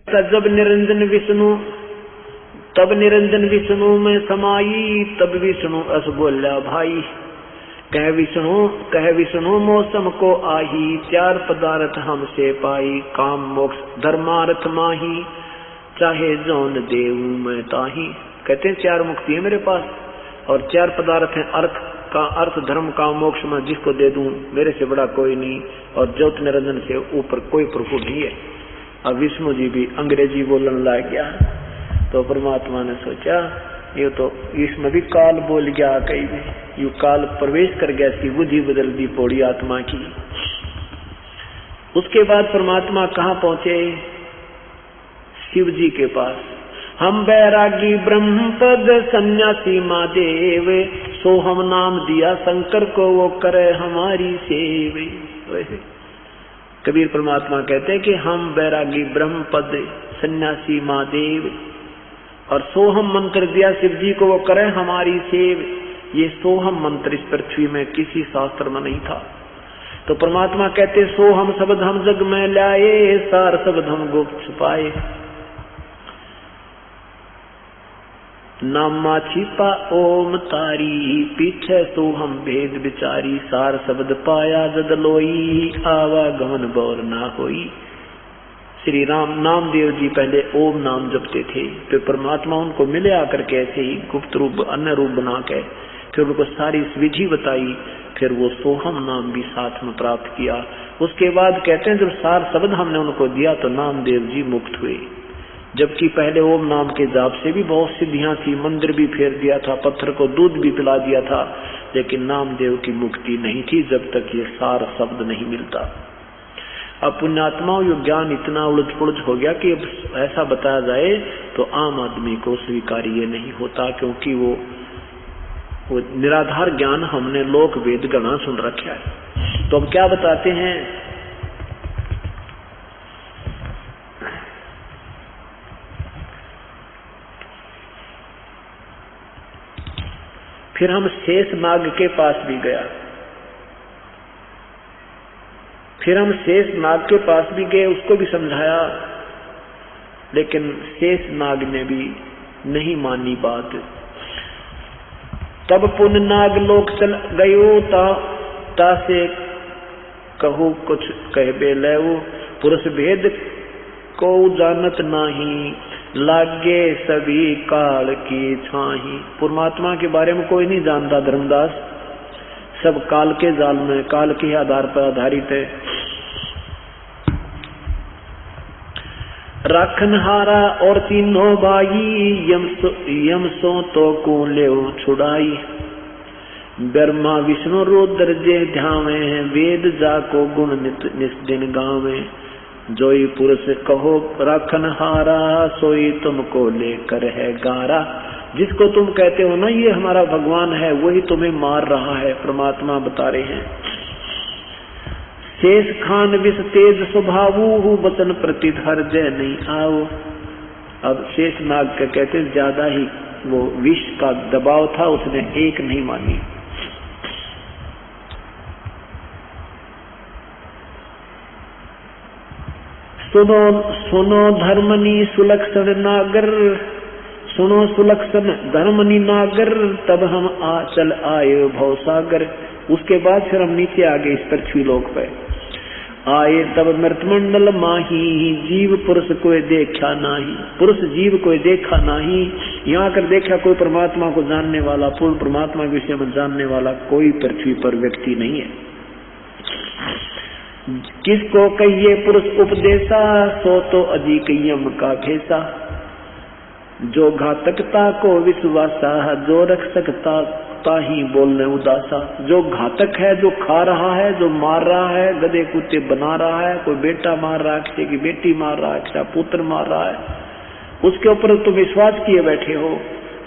जब निरंजन विष्णु तब निरंजन विष्णु में समाई, तब विष्णु अस बोल्या भाई। कह विष्णु मौसम को आही, चार पदार्थ हमसे पाई, काम मोक्ष धर्मार्थ माही, चाहे जौन देऊ मैं ताही। कहते हैं चार मुक्ति है मेरे पास और चार पदार्थ हैं, अर्थ धर्म काम मोक्ष में जिसको दे दूं मेरे से बड़ा कोई नहीं और ज्योत निरंजन से ऊपर कोई प्रभु नहीं है। अब विष्णु जी भी अंग्रेजी बोलने लग गया तो परमात्मा ने सोचा ये तो इसमें भी काल बोल गया, कहीं भी यू काल प्रवेश कर गया, इसकी बुद्धि बदल दी पौड़ी आत्मा की। उसके बाद परमात्मा कहाँ पहुंचे? शिव जी के पास। हम बैरागी ब्रह्मपद सन्यासी महादेव, सो हम नाम दिया शंकर को, वो करे हमारी सेवे। वैसे कबीर परमात्मा कहते हैं कि हम बैरागी ब्रह्मपद सन्यासी महादेव और सोहम मंत्र दिया शिव जी को, वो करे हमारी सेव। ये सोहम मंत्र इस पृथ्वी में किसी शास्त्र में नहीं था। तो परमात्मा कहते सोहम शब्द हम जग में लाए, सार शब्द हम गुप्त छुपाए। नामा छिपा ओम तारी, पीछे सोहम भेद बिचारी, सार शब्द पाया जद लोई, आवागमन बौर ना होई। श्री राम नामदेव जी पहले ओम नाम जपते थे, तो परमात्मा उनको मिले आकर के ऐसे ही गुप्त रूप अन्य रूप बना के फिर उनको सारी विधि बताई, फिर वो सोहम नाम भी साथ में प्राप्त किया। उसके बाद कहते हैं जब सार शब्द हमने उनको दिया तो नामदेव जी मुक्त हुए, जबकि पहले ओम नाम के जाप से भी बहुत सिद्धियां थी, मंदिर भी फेर दिया था, पत्थर को दूध भी पिला दिया था, लेकिन नामदेव की मुक्ति नहीं थी जब तक ये सार शब्द नहीं मिलता। अब पुण्यात्माओं यो ज्ञान इतना उलझ पुलझ हो गया कि अब ऐसा बताया जाए तो आम आदमी को स्वीकार्य नहीं होता, क्योंकि वो निराधार ज्ञान हमने लोक वेद गणा सुन रखा है। तो हम क्या बताते हैं? फिर हम शेष नाग के पास भी गया, फिर हम शेष नाग के पास भी गए, उसको भी समझाया, लेकिन शेष नाग ने भी नहीं मानी बात। तब पुन नाग लोक चल गयो, ता से कहू कुछ कहबे लेऊ, पुरुष भेद को जानत नाही, लागे सभी काल की छाही। परमात्मा के बारे में कोई नहीं जानता धर्मदास, सब काल के जाल में, काल के आधार पर आधारित है। राखनहारा और तीनों भाई, यम सो तो को ले छुड़ाई। ब्रह्मा विष्णु रुद्र जे ध्यावे, वेद जाको गुण नित दिन गावे। जोई पुरुष कहो राखनहारा, सोई तुमको लेकर है गारा। जिसको तुम कहते हो ना ये हमारा भगवान है, वही तुम्हें मार रहा है, परमात्मा बता रहे हैं। शेष खान विष तेज स्वभावु, वचन प्रति हर जय नहीं आओ। अब शेष नाग के कहते ज्यादा ही वो विष का दबाव था, उसने एक नहीं मानी। सुनो धर्मनी सुलक्षण नागर, सुनो सुलक्षण धर्मनी नागर, तब हम चल आए भवसागर। उसके बाद फिर हम नीचे आ गए इस पृथ्वी लोक पे आए, तब मृतमंडल माही, जीव पुरुष कोई देखा नाही। पुरुष जीव कोई देखा नाही, यहाँ कर देखा कोई परमात्मा को जानने वाला, पूर्ण परमात्मा के विषय में जानने वाला कोई पृथ्वी पर व्यक्ति नहीं है। किसको कहिए पुरुष उपदेशा, सो तो अधिक यम का भेसा। जो घातकता को विश्वासा, जो रख सकता ताही बोलने उदासा। जो घातक है, जो खा रहा है, जो मार रहा है, गधे कुत्ते बना रहा है, कोई बेटा मार रहा है, किसी की बेटी मार रहा है, किसी पुत्र मार रहा है, उसके ऊपर तुम विश्वास किए बैठे हो,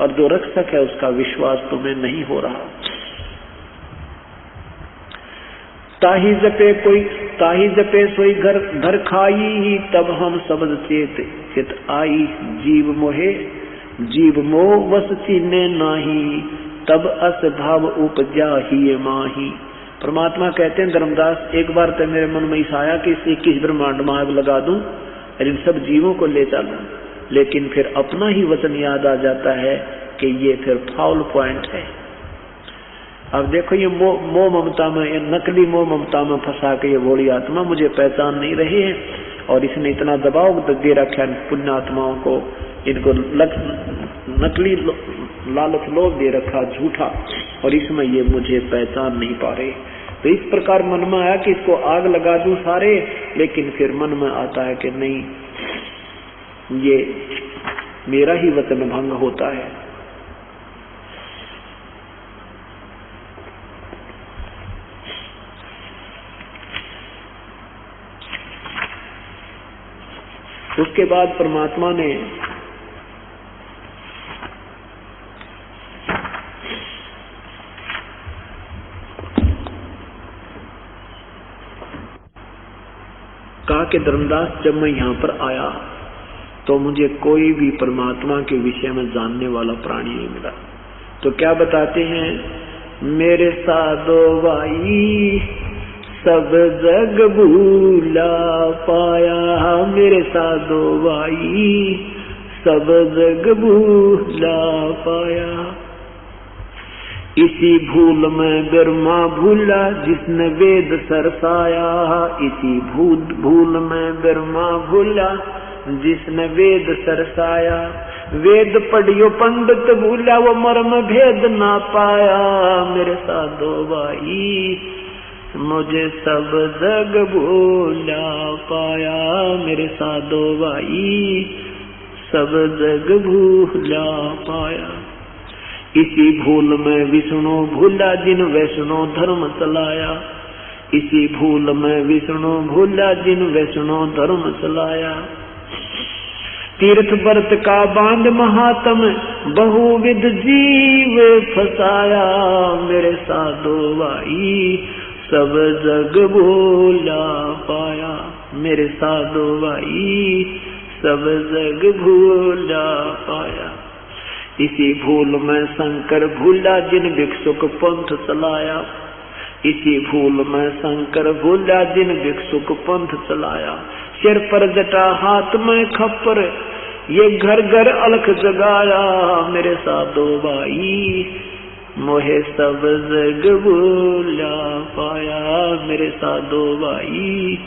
और जो रक्षक है उसका विश्वास तुम्हें नहीं हो रहा। ताही जपे सोई घर खाई, तब हम शब्द चित आई। जीव मोह वस चीने नाही, तब अस भाव उपजा ही माही। परमात्मा कहते हैं धर्मदास, एक बार तो मेरे मन में ऐसा आया कि इस 21 ब्रह्मांड में आग लगा दूं और इन सब जीवों को ले चलूं, लेकिन फिर अपना ही वचन याद आ जाता है कि ये फिर फाउल पॉइंट है। अब देखो ये मोह ममता में, ये नकली मोह ममता में फंसा के ये भोली आत्मा मुझे पहचान नहीं रही है, और इसने इतना दबाव दे रखा है पुण्य आत्माओं को, इनको नकली लालच लोभ दे रखा झूठा, और इसमें ये मुझे पहचान नहीं पा रहे। तो इस प्रकार मन में आया कि इसको आग लगा दूं सारे, लेकिन फिर मन में आता है कि नहीं, ये मेरा ही वचन भंग होता है। उसके बाद परमात्मा ने कहा कि धर्मदास, जब मैं यहाँ पर आया तो मुझे कोई भी परमात्मा के विषय में जानने वाला प्राणी नहीं मिला। तो क्या बताते हैं, मेरे साधो भाई सब जग भूला पाया, मेरे साधो भाई सब जग भूला पाया। इसी भूल में ब्रह्मा भूला जिसने वेद सरसाया, इसी भूल में ब्रह्मा भूला जिसने वेद सरसाया। वेद पढ़ियो पंडित भूला वो मर्म भेद ना पाया, मेरे साधो भाई मुझे सब जग भूला पाया, मेरे साधो भाई सब जग भूला पाया। इसी भूल में विष्णु भूला जिन वैष्णो धर्म चलाया, इसी भूल में विष्णु भूला जिन वैष्णो धर्म चलाया। तीर्थ व्रत का बांध महात्म बहुविध जीव फसाया, मेरे साधो भाई सब जग भूला पाया, मेरे साधो भाई सब जग भूला पाया। इसी भूल में शंकर भूला जिन भिक्षुक पंथ चलाया, इसी भूल में शंकर भूला जिन भिक्षुक पंथ चलाया। सिर पर जटा हाथ में खप्पर ये घर घर अलख जगाया, मेरे साधो भाई मोहे सब जग भूला पाया, मेरे साधो भाई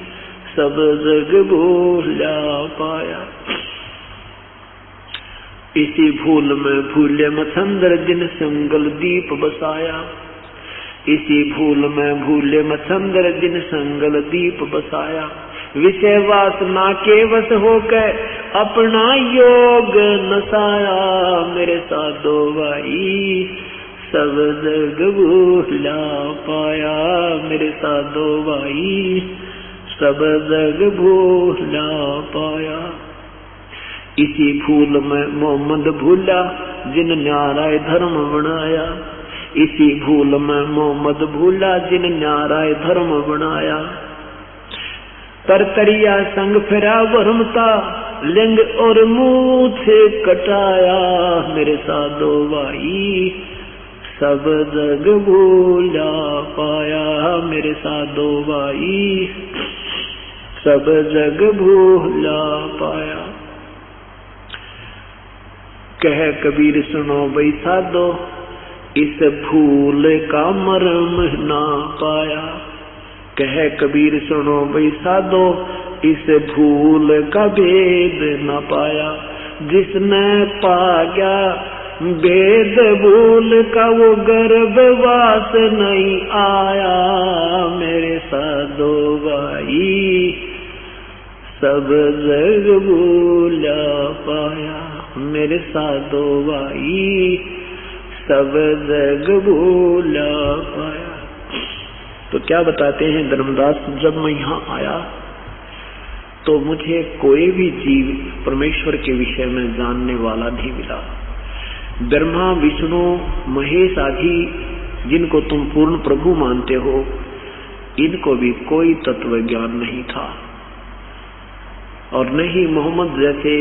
सब जग भूला पाया। इसी भूल में भूले मच्छंदर जिन संगल दीप बसाया, इसी भूल में भूले मच्छंदर जिन संगल दीप बसाया। विषय वासना के वश होकर अपना योग नसाया, मेरे साधो भाई सब जग भूला पाया, मेरे साधो भाई सब जग भूला पाया। इसी भूल में मोहम्मद भूला जिन न्यारा धर्म बनाया, इसी भूल में मोहम्मद भूला जिन न्यारा धर्म बनाया। तरतरिया संग फिरा वर्मता लिंग और मुंह से कटाया, मेरे साधो भाई सब जग भूला पाया, मेरे साधो भाई सब जग भूला पाया। कह कबीर सुनो भाई साधो इस भूल का मर्म ना पाया, कह कबीर सुनो भाई साधो इस भूल का भेद न पाया। जिसने पा गया भेद भूल का वो गर्भवास नहीं आया, मेरे साधो भाई सब जग भूला पाया, मेरे साधो भाई सब जग भूला पाया। तो क्या बताते हैं धर्मदास, जब मैं यहाँ आया तो मुझे कोई भी जीव परमेश्वर के विषय में जानने वाला नहीं मिला। ब्रह्मा विष्णु महेश आदि जिनको तुम पूर्ण प्रभु मानते हो, इनको भी कोई तत्व ज्ञान नहीं था, और न ही मोहम्मद जैसे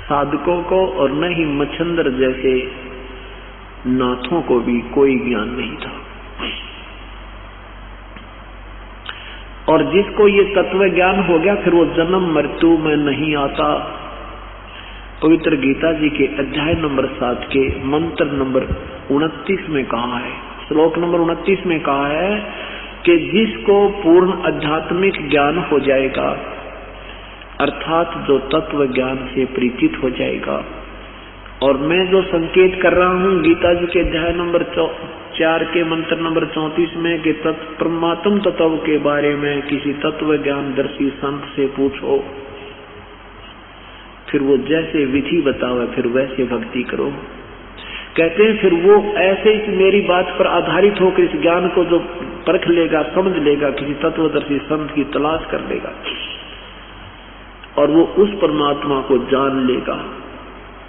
साधकों को और न ही मच्छंदर जैसे नाथों को भी कोई ज्ञान नहीं था। और जिसको ये तत्व ज्ञान हो गया फिर वो जन्म मृत्यु में नहीं आता। पवित्र गीता जी के अध्याय नंबर 7 के मंत्र नंबर 29 में कहा है, श्लोक नंबर 29 में कहा है कि जिसको पूर्ण आध्यात्मिक ज्ञान हो जाएगा, अर्थात जो तत्व ज्ञान से परिचित हो जाएगा, और मैं जो संकेत कर रहा हूँ गीता जी के अध्याय नंबर 4 के मंत्र नंबर 34 में कि परमात्म तत्व के बारे में किसी तत्व ज्ञान दर्शी संत से पूछो, फिर वो जैसे विधि बतावे फिर वैसे भक्ति करो। कहते हैं फिर वो ऐसे इस मेरी बात पर आधारित होकर इस ज्ञान को जो परख लेगा, समझ लेगा, किसी तत्वदर्शी संत की तलाश कर लेगा और वो उस परमात्मा को जान लेगा,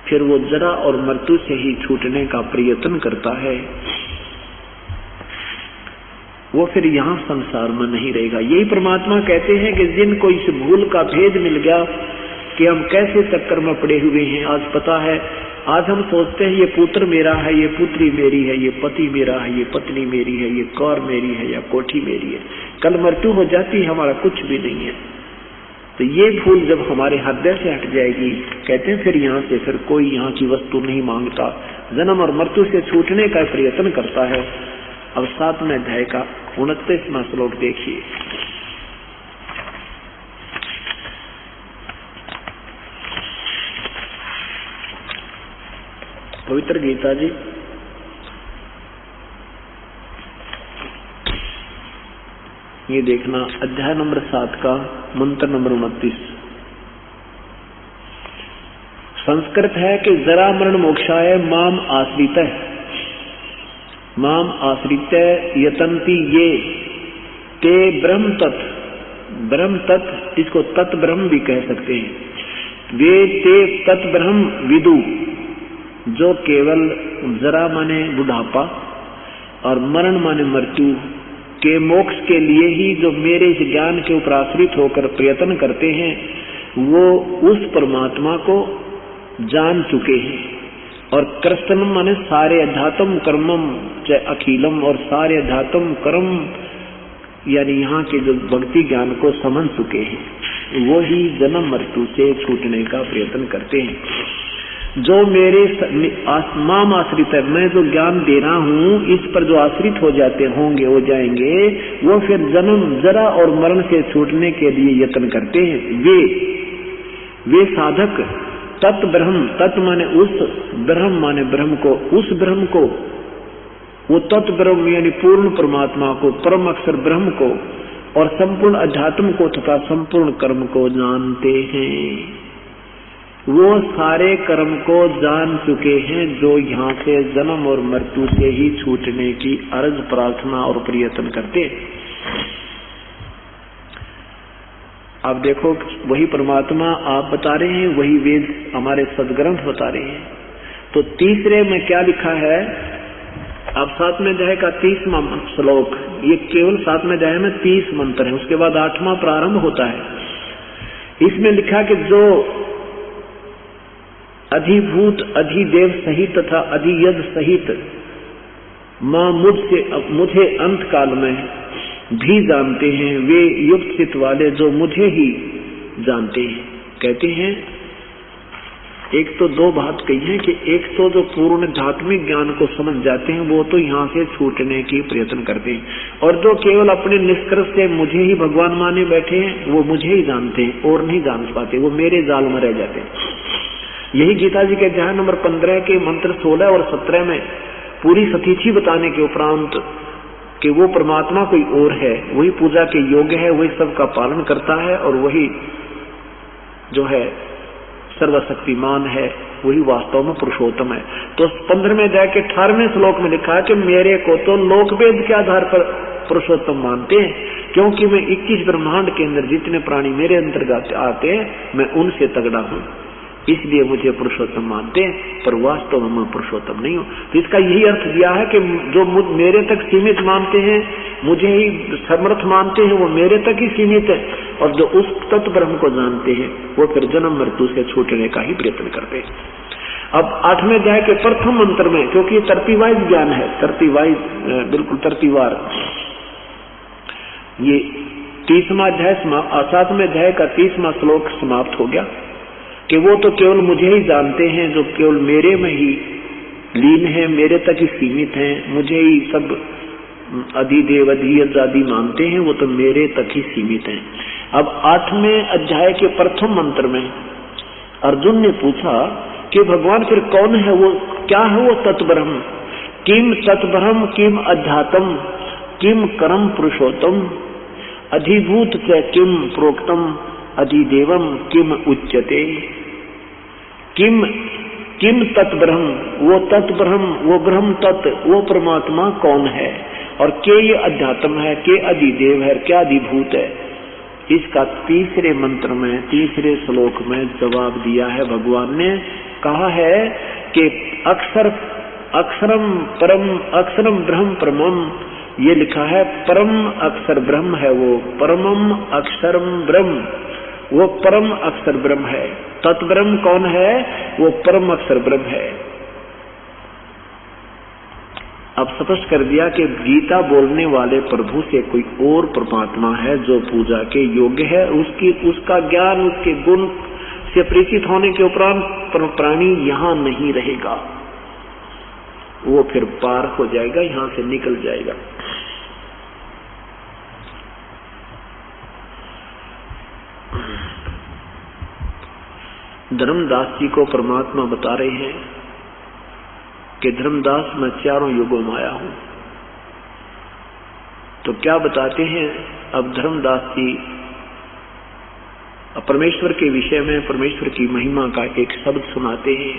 फिर वो जरा और मृत्यु से ही छूटने का प्रयत्न करता है। वो फिर यहाँ संसार में नहीं रहेगा। यही परमात्मा कहते हैं कि जिनको इस भूल का भेद मिल गया कि हम कैसे चक्कर में पड़े हुए हैं, आज पता है, आज हम सोचते हैं ये पुत्र मेरा है, ये पुत्री मेरी है, ये पति मेरा है, ये पत्नी मेरी है, ये कार मेरी है या कोठी मेरी है। कल मृत्यु हो जाती है, हमारा कुछ भी नहीं है। तो ये भूल जब हमारे हृदय से हट जाएगी, कहते हैं फिर यहाँ से फिर कोई यहाँ की वस्तु नहीं मांगता, जन्म और मृत्यु से छूटने का प्रयत्न करता है। अब 7वें अध्याय का 29वां श्लोक देखिए। पवित्र गीता जी ये देखना, अध्याय नंबर 7 का मंत्र नंबर 29। संस्कृत है कि जरा मरण मोक्षाय माम आश्रित, माम आश्रित यतन्ति ये ते ब्रह्म तत्, ब्रह्म तत्, इसको तत् ब्रह्म भी कह सकते हैं। वे ते तत् ब्रह्म विदु, जो केवल जरा माने बुढ़ापा और मरण माने मृत्यु के मोक्ष के लिए ही जो मेरे इस ज्ञान के ऊपर आश्रित होकर प्रयत्न करते हैं, वो उस परमात्मा को जान चुके हैं। और कृष्ण माने सारे अध्यात्म कर्मम चाहे अखिलम, और सारे अध्यात्म कर्म यानी यहाँ के जो भक्ति ज्ञान को समझ चुके हैं, वो ही जन्म मृत्यु से छूटने का प्रयत्न करते हैं। जो मेरे माम आश्रित है, मैं जो ज्ञान दे रहा हूँ इस पर जो आश्रित हो जाते होंगे, हो जाएंगे, वो फिर जन्म जरा और मरण से छूटने के लिए यत्न करते हैं। वे साधक तत् ब्रह्म, तत् माने उस, ब्रह्म माने ब्रह्म को, उस ब्रह्म को, वो तत् ब्रह्म यानी पूर्ण परमात्मा को, परम अक्षर ब्रह्म को और संपूर्ण अध्यात्म को तथा संपूर्ण कर्म को जानते हैं। वो सारे कर्म को जान चुके हैं जो यहाँ से जन्म और मृत्यु से ही छूटने की अर्ज प्रार्थना और प्रयत्न करते। अब देखो, वही परमात्मा आप बता रहे हैं, वही वेद हमारे सदग्रंथ बता रहे हैं। तो तीसरे में क्या लिखा है, अब 7वें अध्याय का 30वां श्लोक, ये केवल 7वें अध्याय में 30 मंत्र है, उसके बाद 8वां प्रारंभ होता है। इसमें लिखा कि जो अधिभूत अधिदेव सहित तथा अधियज सहित मां मुझे अंत काल में भी जानते हैं, वे युक्त चित्त वाले जो मुझे ही जानते हैं। कहते हैं एक तो दो बात कही है कि एक तो जो पूर्ण आध्यात्मिक ज्ञान को समझ जाते हैं वो तो यहाँ से छूटने की प्रयत्न करते हैं, और जो केवल अपने निष्कर्ष से मुझे ही भगवान माने बैठे हैं वो मुझे ही जानते हैं और नहीं जान पाते, वो मेरे जाल में रह जाते हैं। यही गीता जी के अध्याय नंबर 15 के मंत्र 16 और 17 में पूरी सतीथि बताने के उपरांत कि वो परमात्मा कोई और है, वही पूजा के योग्य है, वही सबका पालन करता है और वही जो है सर्वशक्तिमान है, वही वास्तव में पुरुषोत्तम है। तो 15वें अध्याय के 18वें श्लोक में लिखा है कि मेरे को तो लोकवेद के आधार पर पुरुषोत्तम मानते हैं, क्योंकि मैं 21 ब्रह्मांड के अंदर जितने प्राणी मेरे अंतर्गत आते हैं मैं उनसे तगड़ा हूँ, इसलिए मुझे पुरुषोत्तम मानते हैं, पर वास्तव में मैं पुरुषोत्तम नहीं हूँ। तो इसका यही अर्थ दिया है कि जो मेरे तक सीमित मानते हैं, मुझे ही समर्थ मानते हैं, वो मेरे तक ही सीमित है, और जो उस तत्व ब्रह्म को जानते हैं वो फिर जन्म मृत्यु से छूटने का ही प्रयत्न करते हैं। अब 8वें अध्याय के प्रथम मंत्र में, क्योंकि ये तरतीवाइज ज्ञान है, तरतीवाइज बिल्कुल तरतीवार, ये 30वां अध्याय 7वें अध्याय का 30वां श्लोक समाप्त हो गया कि वो तो केवल मुझे ही जानते हैं, जो केवल मेरे में ही लीन है, मेरे तक ही सीमित हैं, मुझे ही सब अधिदेव अधियज आदि मानते हैं, वो तो मेरे तक ही सीमित हैं। अब 8वें अध्याय के प्रथम मंत्र में अर्जुन ने पूछा कि भगवान फिर कौन है वो, क्या है वो तत्ब्रह्म? किम तत्ब्रह्म किम अध्यात्म किम करम पुरुषोत्तम अधिभूत च किम प्रोक्तम अधिदेवम किम उच्यते। किम किम तत्ब्रह्म, वो तत्ब्रह्म, वो ब्रह्म तत्व, वो परमात्मा कौन है, और के ये अध्यात्म है, के अधिदेव है, क्या अधिभूत है। इसका तीसरे मंत्र में, तीसरे श्लोक में जवाब दिया है। भगवान ने कहा है कि अक्षरम परम अक्षरम ब्रह्म परमम, ये लिखा है परम अक्षर ब्रह्म है वो, परमम अक्षरम ब्रह्म, वो परम अक्षर ब्रह्म है। तत्ब्रह्म कौन है? वो परम अक्षर ब्रह्म है। अब स्पष्ट कर दिया कि गीता बोलने वाले प्रभु से कोई और परमात्मा है जो पूजा के योग्य है, उसका ज्ञान, उसके गुण से परिचित होने के उपरांत प्राणी यहाँ नहीं रहेगा, वो फिर पार हो जाएगा, यहाँ से निकल जाएगा। धर्मदास जी को परमात्मा बता रहे हैं कि धर्मदास मैं चारों युगों में आया हूं। तो क्या बताते हैं अब धर्मदास जी परमेश्वर के विषय में, परमेश्वर की महिमा का एक शब्द सुनाते हैं।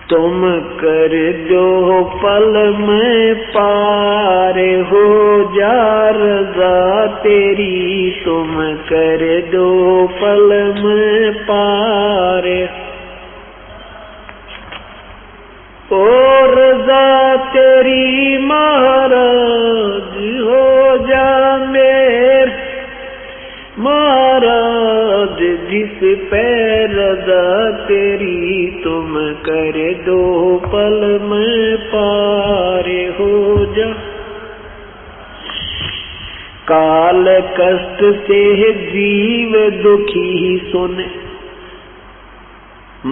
तुम कर दो पल में पार हो जा रज़ा तेरी, तुम कर दो पल में पार ओ रज़ा तेरी महाराज हो जा मेरे महाराज, जिस पे रज़ा तेरी तुम कर दो पल में पार हो जा। काल कष्ट से जीव दुखी सुन,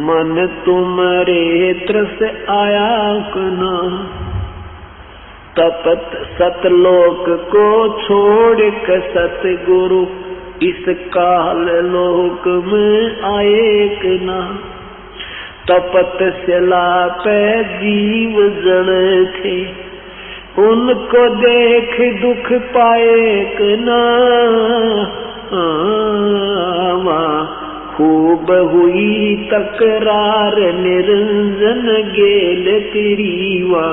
मन तुम्हारे त्रस आया कना, तपत सतलोक को छोड़ कर सतगुरु इस काल लोक में आए कना। तपत शिला पे जीव जड़ थे, उनको देख दुख पाए कना। खूब हुई तकरार निरंजन गेल तेरी वा,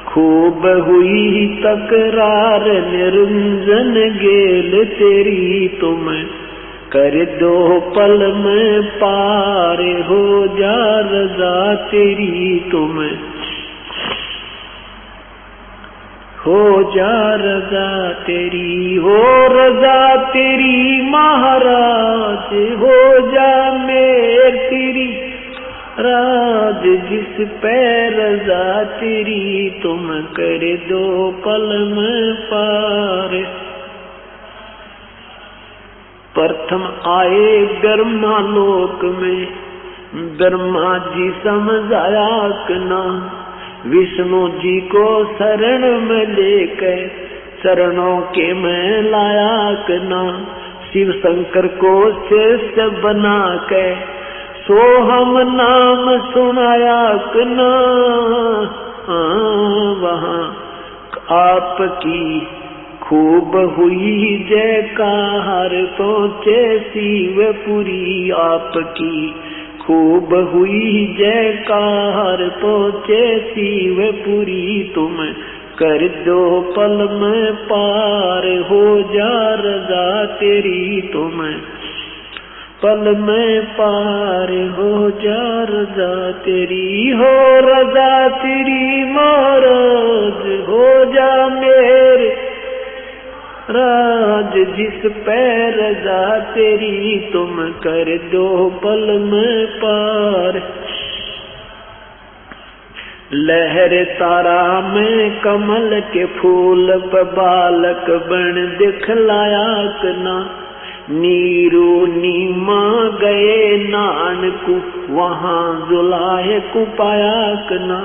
खूब हुई तकरार निरंजन गेल तेरी, तुम कर दो पल में पार हो जा रज़ा तेरी, तुम हो जा रज़ा तेरी, हो रज़ा तेरी महाराज हो जा मेर तेरी राज, जिस पे रज़ा तेरी तुम कर दो पल में पार। प्रथम आए ब्रह्मा लोक में, ब्रह्मा जी समझाया कना, विष्णु जी को शरण में लेकर चरणों के में लाया कना, शिव शंकर को श्रेष्ठ बना के सो हम नाम सुनाया कना। वहाँ आपकी खूब हुई जयकार पहुँचे शिवपुरी, आपकी खूब हुई जयकार पहुँचे शिवपुरी, तुम कर दो पल में पार हो जा रज़ा तेरी, तुम पल में पार हो जा रज़ा तेरी, हो रज़ा तेरी महाराज हो जा मेरे राज, जिस पे रज़ा तेरी तुम कर दो पल में पार। लहर तारा में कमल के फूल पे बालक बन दिखलाया कना। नीरू नीमा गए नानकू वहां जुलाहे को पाया कना।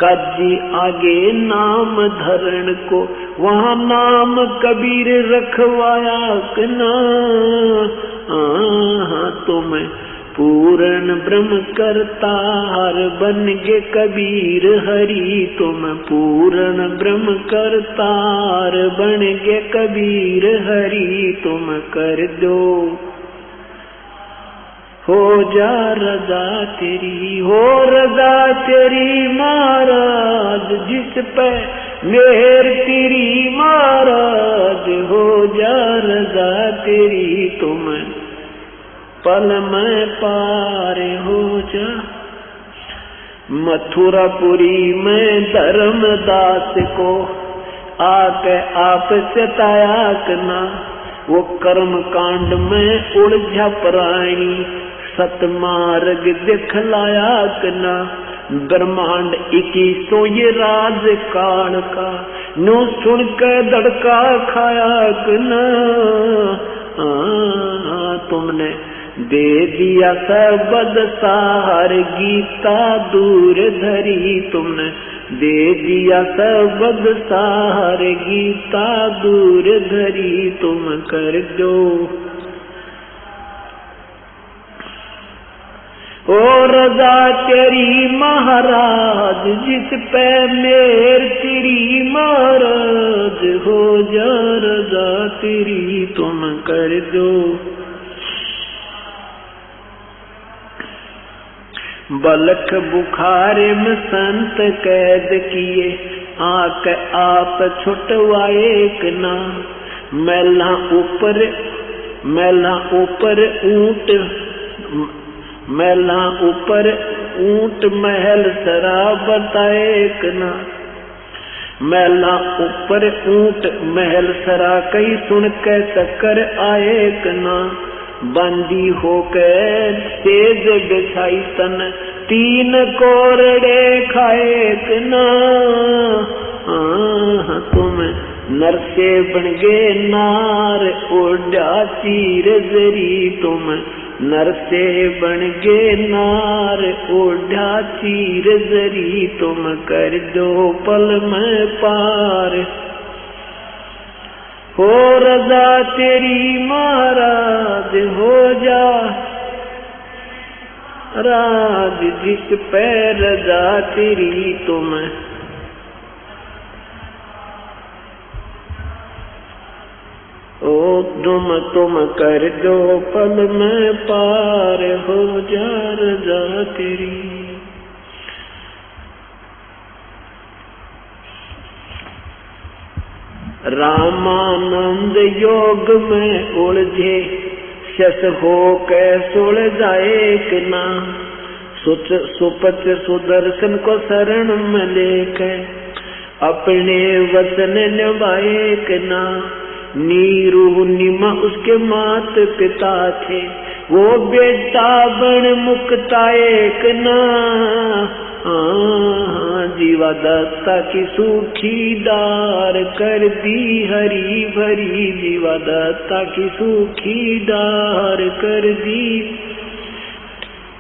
काजी आगे नाम धरण को वहां नाम कबीर रखवाया कना। तुम पूर्ण ब्रह्म करतार बन गे कबीर हरि। तुम पूर्ण ब्रह्म करतार बन गे कबीर हरि। तुम कर दो हो जा रजा तेरी, हो रजा तेरी महाराज जिस पे मेहर तेरी महाराज। हो जा रजा तेरी तुम पल में पार हो जा। मथुरापुरी में धर्मदास को आके आप सताया कना। वो कर्म कांड में उलझा प्राणी सतमार्ग दिखलाया कना। ब्रह्मांड 21 ये राज काल का नो सुन के दड़का खाया कना। तुमने दे दिया सबद सार गीता दूर धरी। तुमने दे दिया सबद सार गीता दूर धरी। तुम कर दो ओ रजा तेरी महाराज जिस पे मेर तेरी महाराज। हो जा रजा तेरी तुम कर दो। बलख बुखारे में संत कैद किए आके आप छुटवाए कना। मैला ऊपर ऊंट मैला ऊपर ऊंट महल शराब बताए कना। मैला ऊपर ऊंट महल सरा कई सुन के चक्कर आए कना। बंदी होकर तेज बिछाई तन 3 कोरड़े खाए कना। तुम नर से बन गे नार ओढ़ा चीर जरी। तुम नर से बन गे नार ओढ़ा चीर जरी। तुम कर दो पल में पार हो रजा तेरी महाराज। हो जा राज जिस पे रजा तेरी तुम। ओ तुम कर दो पल में पार हो जा रजा तेरी। रामानंद योग में उलझे शस हो के सुलझाए कना। सुपच सुदर्शन को शरण में लेके अपने वचन निभाए कना। नीरू निमा उसके मात पिता थे वो बेटा बन मुक्ताए कना। जीवा दत्ता की सुखीदार कर दी हरी भरी। जीवा दत्ता की सुखीदार कर दी।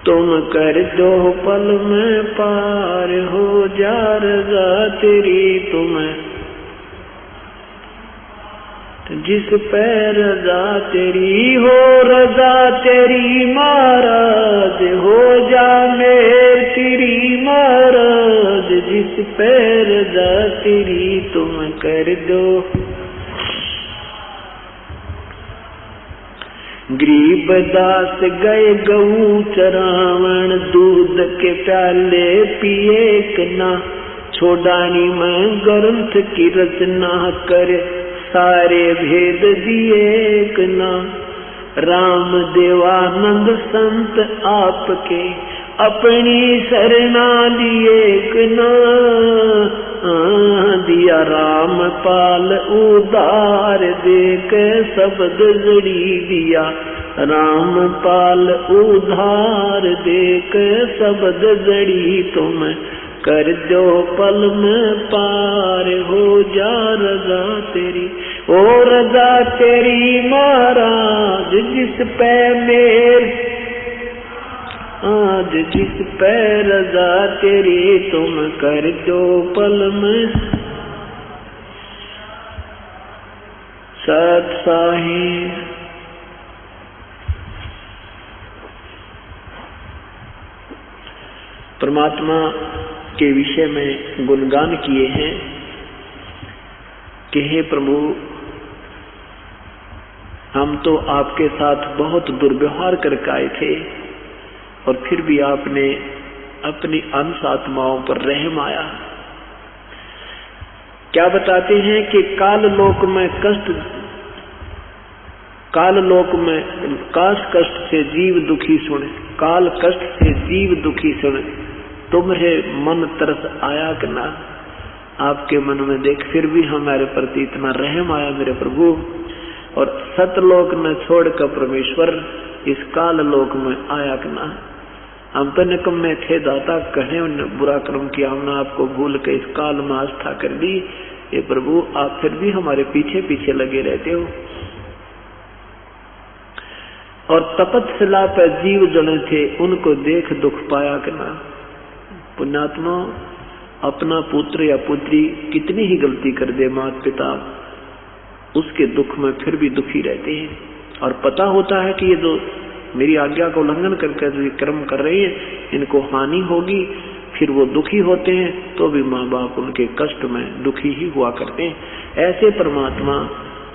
तुम कर दो पल में पार हो जा रजा तेरी तुम। जिस पे रजा तेरी हो रजा तेरी महाराज। हो जा मेर तेरी महाराज जिस पे रजा तेरी तुम कर दो। गरीबदास गए गऊ चरावण दूध के प्याले पिए कना। छोड़ानी में ग्रंथ की रचना कर सारे भेद दिए कना। राम देवानंद संत आपके अपनी शरणा लिए कना। दिया राम पाल उदार देख शब्द जड़ी। दिया राम पाल उधार देख शब्द जड़ी। तुम कर जो पल में पार हो जा रजा तेरी, ओ रजा तेरी महाराज जिस पे मेर, आज जिस पे रजा तेरी तुम कर जो पल में। सत साहिब परमात्मा के विषय में गुणगान किए हैं कि हे प्रभु, हम तो आपके साथ बहुत दुर्व्यवहार करके आए थे और फिर भी आपने अपनी अंश आत्माओं पर रहम आया। क्या बताते हैं कि काल लोक में कष्ट से जीव दुखी सुने, काल कष्ट से जीव दुखी सुने, तुम्हारे मन तरस आया कि ना। आपके मन में देख फिर भी हमारे प्रति इतना रहम आया मेरे प्रभु। और सतलोक न छोड़कर परमेश्वर इस काल लोक में आया कि ना। हम तो निकम्मे थे दाता, कहे बुरा कर्म किया, हमने आपको भूल के इस काल में आस्था कर दी। ये प्रभु आप फिर भी हमारे पीछे पीछे लगे रहते हो। और तपस्या पर जीव जने थे, उनको देख दुख पाया कि ना। पुण्यात्मा, अपना पुत्र या पुत्री कितनी ही गलती कर दे माता पिता, उसके दुख में फिर भी दुखी रहते हैं। और पता होता है कि ये जो मेरी आज्ञा का उल्लंघन करके जो कर्म कर रहे हैं इनको हानि होगी, फिर वो दुखी होते हैं, तो भी माँ बाप उनके कष्ट में दुखी ही हुआ करते हैं। ऐसे परमात्मा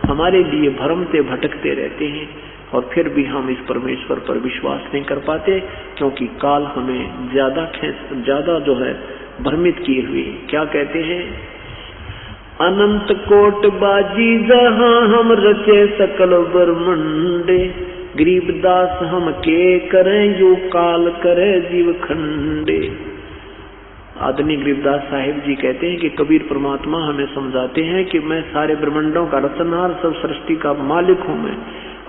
हमारे लिए भ्रमते भटकते रहते हैं और फिर भी हम इस परमेश्वर पर विश्वास नहीं कर पाते, क्योंकि काल हमें ज्यादा जो है भ्रमित किए हुए। क्या कहते हैं? अनंत कोट बाजी जहां हम रचे सकल ब्रह्मंडे, गरीबदास हम के करें यू काल करे जीव खंडे। आदरणीय गरीबदास साहिब जी कहते हैं कि कबीर परमात्मा हमें समझाते हैं कि मैं सारे ब्रह्मांडों का रचनहार, सब सृष्टि का मालिक हूं मैं,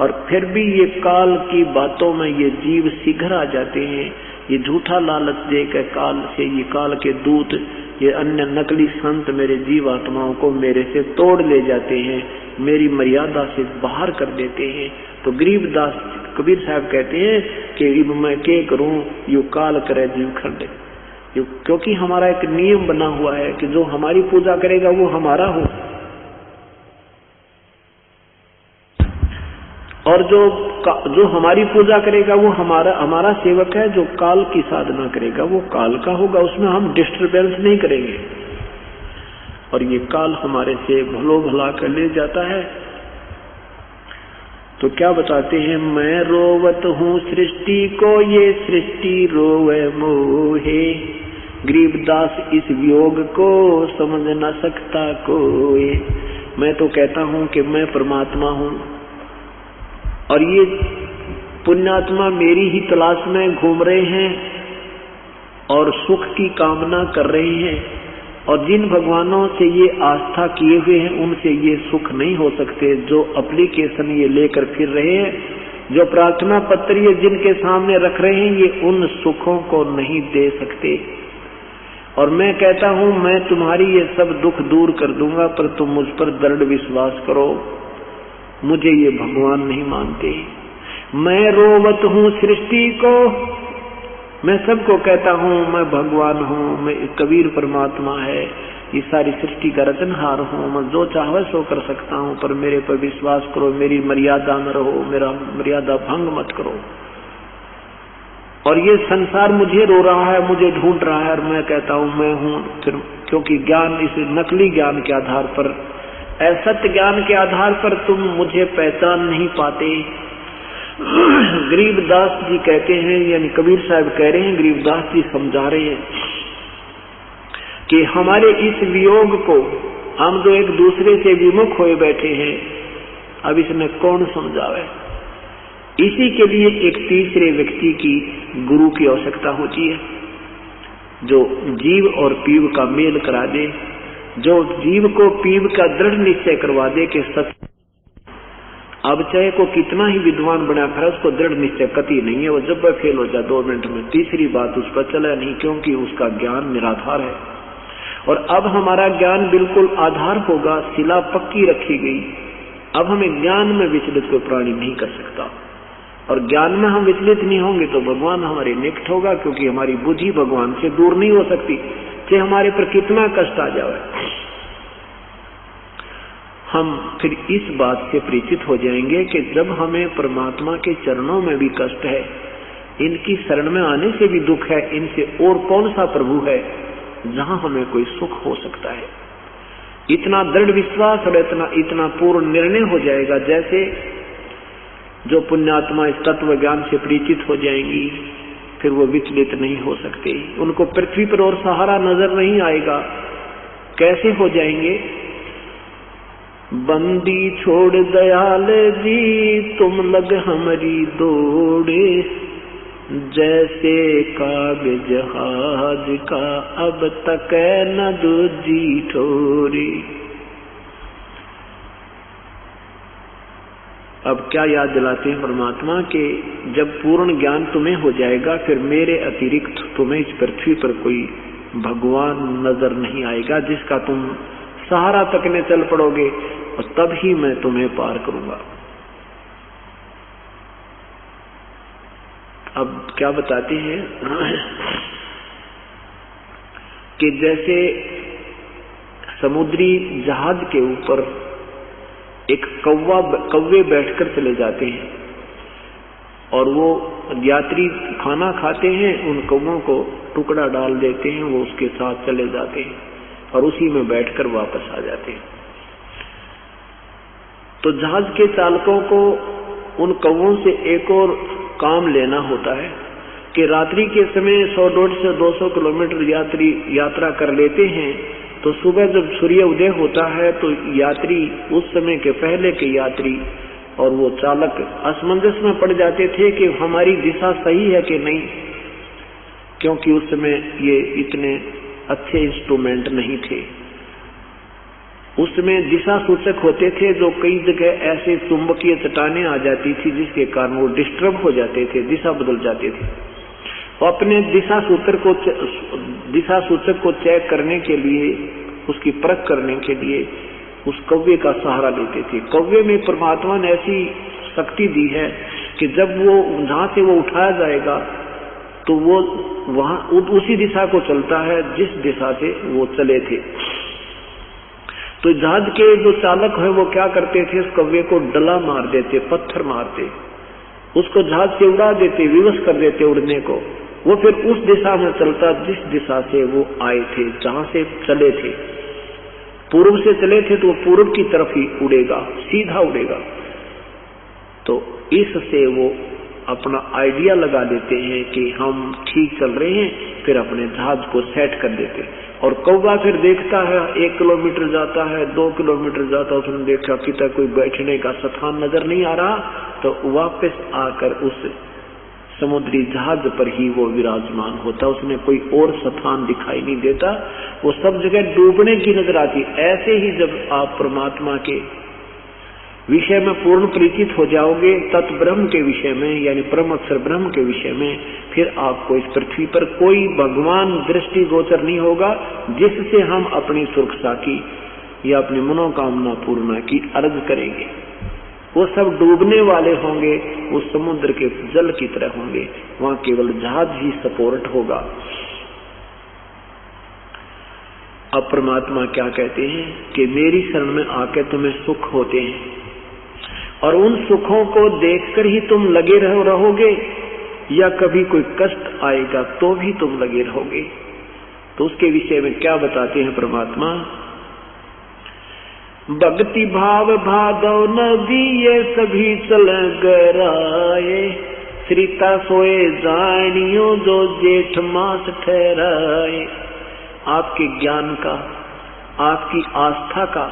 और फिर भी ये काल की बातों में ये जीव शीघ्र आ जाते हैं। ये झूठा लालच देकर काल से, ये काल के दूत, ये अन्य नकली संत मेरे जीव आत्माओं को मेरे से तोड़ ले जाते हैं, मेरी मर्यादा से बाहर कर देते हैं। तो गरीबदास कबीर साहब कहते हैं कि मैं क्या करूं यू काल करे जीव खंडे, क्योंकि हमारा एक नियम बना हुआ है कि जो हमारी पूजा करेगा वो हमारा हो, और जो हमारी पूजा करेगा वो हमारा सेवक है। जो काल की साधना करेगा वो काल का होगा, उसमें हम डिस्टर्बेंस नहीं करेंगे। और ये काल हमारे से भलो भला कर ले जाता है। तो क्या बताते हैं? मैं रोवत हूँ सृष्टि को, ये सृष्टि रोवे मोहे, गरीबदास इस वियोग को समझ न सकता कोई। मैं तो कहता हूँ कि मैं परमात्मा हूँ और ये पुण्यात्मा मेरी ही तलाश में घूम रहे हैं और सुख की कामना कर रहे हैं, और जिन भगवानों से ये आस्था किए हुए हैं उनसे ये सुख नहीं हो सकते। जो एप्लीकेशन ये लेकर फिर रहे हैं, जो प्रार्थना पत्र ये जिनके सामने रख रहे हैं, ये उन सुखों को नहीं दे सकते। और मैं कहता हूं मैं तुम्हारी ये सब दुख दूर कर दूंगा, पर तुम मुझ पर दृढ़ विश्वास करो, मुझे ये भगवान नहीं मानते। मैं रोवत हूँ सृष्टि को, मैं सबको कहता हूँ मैं भगवान हूँ, मैं कबीर परमात्मा है, ये सारी सृष्टि का रचनहार हूँ, मैं जो चाहे सो कर सकता हूँ, पर मेरे पर विश्वास करो, मेरी मर्यादा में रहो, मेरा मर्यादा भंग मत करो। और ये संसार मुझे रो रहा है, मुझे ढूंढ रहा है, और मैं कहता हूँ मैं हूँ। फिर क्योंकि ज्ञान इस नकली ज्ञान के आधार पर, असत्य ज्ञान के आधार पर तुम मुझे पहचान नहीं पाते। गरीबदास जी कहते हैं, यानी कबीर साहब कह रहे हैं, गरीबदास जी समझा रहे हैं कि हमारे इस वियोग को, हम जो एक दूसरे से विमुख हुए बैठे हैं, अब इसमें कौन समझावे। इसी के लिए एक तीसरे व्यक्ति की, गुरु की आवश्यकता होती है, जो जीव और पीव का मेल करा दे, जो जीव को पीव का दृढ़ निश्चय करवा दे कि सत्य अब चाहे को कितना ही विद्वान बना फिर उसको दृढ़ निश्चय कति नहीं है, वो जब वह फेल हो जाए 2 मिनट में तीसरी बात उस पर चला नहीं, क्योंकि उसका ज्ञान निराधार है। और अब हमारा ज्ञान बिल्कुल आधार होगा, शिला पक्की रखी गई। अब हमें ज्ञान में विचलित कोई प्राणी नहीं कर सकता, और ज्ञान में हम विचलित नहीं होंगे तो भगवान हमारे निकट होगा, क्योंकि हमारी बुद्धि भगवान से दूर नहीं हो सकती, चाहे हमारे पर कितना कष्ट आ जाए। हम फिर इस बात से परिचित हो जाएंगे कि जब हमें परमात्मा के चरणों में भी कष्ट है, इनकी शरण में आने से भी दुख है, इनसे और कौन सा प्रभु है जहां हमें कोई सुख हो सकता है। इतना दृढ़ विश्वास और इतना पूर्ण निर्णय हो जाएगा, जैसे जो पुण्यात्मा इस तत्व ज्ञान से परिचित हो जाएंगी फिर वो विचलित नहीं हो सकते, उनको पृथ्वी पर और सहारा नजर नहीं आएगा। कैसे हो जाएंगे? बंदी छोड़ दयाल जी तुम लग हमारी दौड़े, जैसे कागज जहाज का अब तक न दूजी ठोरे। अब क्या याद दिलाते हैं परमात्मा के जब पूर्ण ज्ञान तुम्हें हो जाएगा फिर मेरे अतिरिक्त तुम्हें इस पृथ्वी पर कोई भगवान नजर नहीं आएगा जिसका तुम सहारा तकने चल पड़ोगे, और तब ही मैं तुम्हें पार करूंगा। अब क्या बताते हैं कि जैसे समुद्री जहाज के ऊपर एक कौवे बैठकर चले जाते हैं और वो यात्री खाना खाते हैं, उन कौवों को टुकड़ा डाल देते हैं, वो उसके साथ चले जाते हैं और उसी में बैठकर वापस आ जाते हैं। तो जहाज के चालकों को उन कौवों से एक और काम लेना होता है कि रात्रि के समय 100-150 से 200 किलोमीटर यात्रा कर लेते हैं, तो सुबह जब सूर्य उदय होता है तो यात्री उस समय के पहले के यात्री और वो चालक असमंजस में पड़ जाते थे कि हमारी दिशा सही है कि नहीं, क्योंकि उस समय ये इतने अच्छे इंस्ट्रूमेंट नहीं थे। उसमें दिशा सूचक होते थे जो कई जगह ऐसे चुंबकीय चट्टानें आ जाती थी जिसके कारण वो डिस्टर्ब हो जाते थे, दिशा बदल जाते थे। वो अपने दिशा सूचक को चेक करने के लिए, उसकी परख करने के लिए उस कौवे का सहारा लेते थे। कौवे में परमात्मा ने ऐसी शक्ति दी है कि जब वो जहां से वो उठाया जाएगा तो वो वहां उसी दिशा को चलता है जिस दिशा से वो चले थे। तो जहाज के जो चालक है वो क्या करते थे, उस कौवे को डला मार देते, पत्थर मारते, उसको जहाज से उड़ा देते, विवश कर देते उड़ने को। वो फिर उस दिशा में चलता जिस दिशा से वो आए थे, जहां से चले थे। पूर्व से चले थे तो वो पूर्व की तरफ ही उड़ेगा, सीधा उड़ेगा। तो इससे वो अपना आइडिया लगा देते हैं कि हम ठीक चल रहे हैं, फिर अपने जहाज को सेट कर देते। और कौवा फिर देखता है 1 किलोमीटर जाता है, 2 किलोमीटर जाता है, उसने देखा कि तक कोई बैठने का स्थान नजर नहीं आ रहा, तो वापस आकर उस समुद्री जहाज पर ही वो विराजमान होता, उसने कोई और स्थान दिखाई नहीं देता, वो सब जगह डूबने की नजर आती। ऐसे ही जब आप परमात्मा के विषय में पूर्ण परिचित हो जाओगे, तत् ब्रह्म के विषय में यानी परम अक्षर ब्रह्म के विषय में, फिर आपको इस पृथ्वी पर कोई भगवान दृष्टि गोचर नहीं होगा जिससे हम अपनी सुरक्षा की या अपनी मनोकामना पूर्ण की अर्ज करेंगे। वो सब डूबने वाले होंगे, वो समुद्र के जल की तरह होंगे, वहां केवल जहाज ही सपोर्ट होगा। अब परमात्मा क्या कहते हैं कि मेरी शरण में आके तुम्हें सुख होते हैं और उन सुखों को देखकर ही तुम लगे रहोगे या कभी कोई कष्ट आएगा तो भी तुम लगे रहोगे। तो उसके विषय में क्या बताते हैं परमात्मा, भक्ति भाव भादव नदी ये सभी चल गराए, श्रीता सोए जानियो जो जेठ मास ठहराए। आपके ज्ञान का, आपकी आस्था का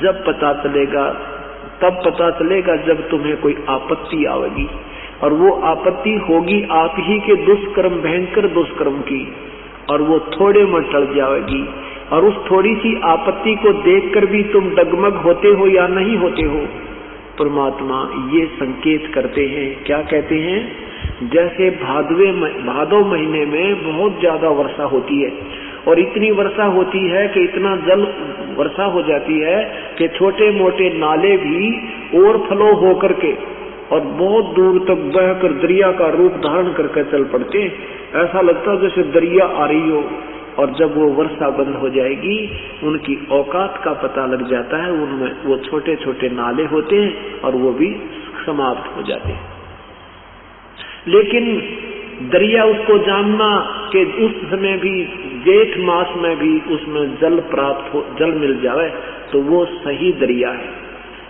जब पता चलेगा, तब पता चलेगा जब तुम्हें कोई आपत्ति आवेगी, और वो आपत्ति होगी आप ही के दुष्कर्म, भयंकर दुष्कर्म की, और वो थोड़े में टल जाएगी। और उस थोड़ी सी आपत्ति को देखकर भी तुम डगमग होते हो या नहीं होते हो, परमात्मा ये संकेत करते हैं। क्या कहते हैं? जैसे भादो महीने में बहुत ज्यादा वर्षा होती है और इतनी वर्षा होती है कि इतना जल वर्षा हो जाती है कि छोटे मोटे नाले भी ओवरफ्लो होकर के और बहुत दूर तक बहकर दरिया का रूप धारण करके चल पड़ते हैं। ऐसा लगता है जैसे दरिया आ रही हो। और जब वो वर्षा बंद हो जाएगी, उनकी औकात का पता लग जाता है। उनमें वो छोटे छोटे नाले होते हैं और वो भी समाप्त हो जाते हैं। लेकिन दरिया उसको जानना कि उस समय भी जेठ मास में भी उसमें जल प्राप्त हो, जल मिल जाए तो वो सही दरिया है।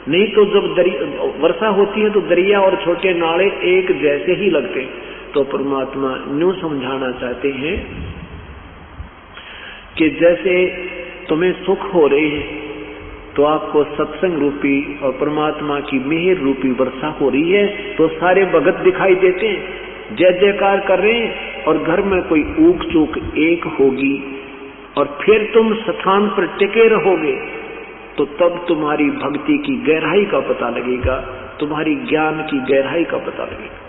नहीं तो जब वर्षा होती है तो दरिया और छोटे नाले एक जैसे ही लगते हैं। तो परमात्मा यूं समझाना चाहते हैं कि जैसे तुम्हें सुख हो रहे हैं तो आपको सत्संग रूपी और परमात्मा की मेहर रूपी वर्षा हो रही है तो सारे भगत दिखाई देते हैं, जय जयकार कर रहे हैं। और घर में कोई ऊक चूक एक होगी और फिर तुम स्थान पर टिके रहोगे तो तब तुम्हारी भक्ति की गहराई का पता लगेगा, तुम्हारी ज्ञान की गहराई का पता लगेगा।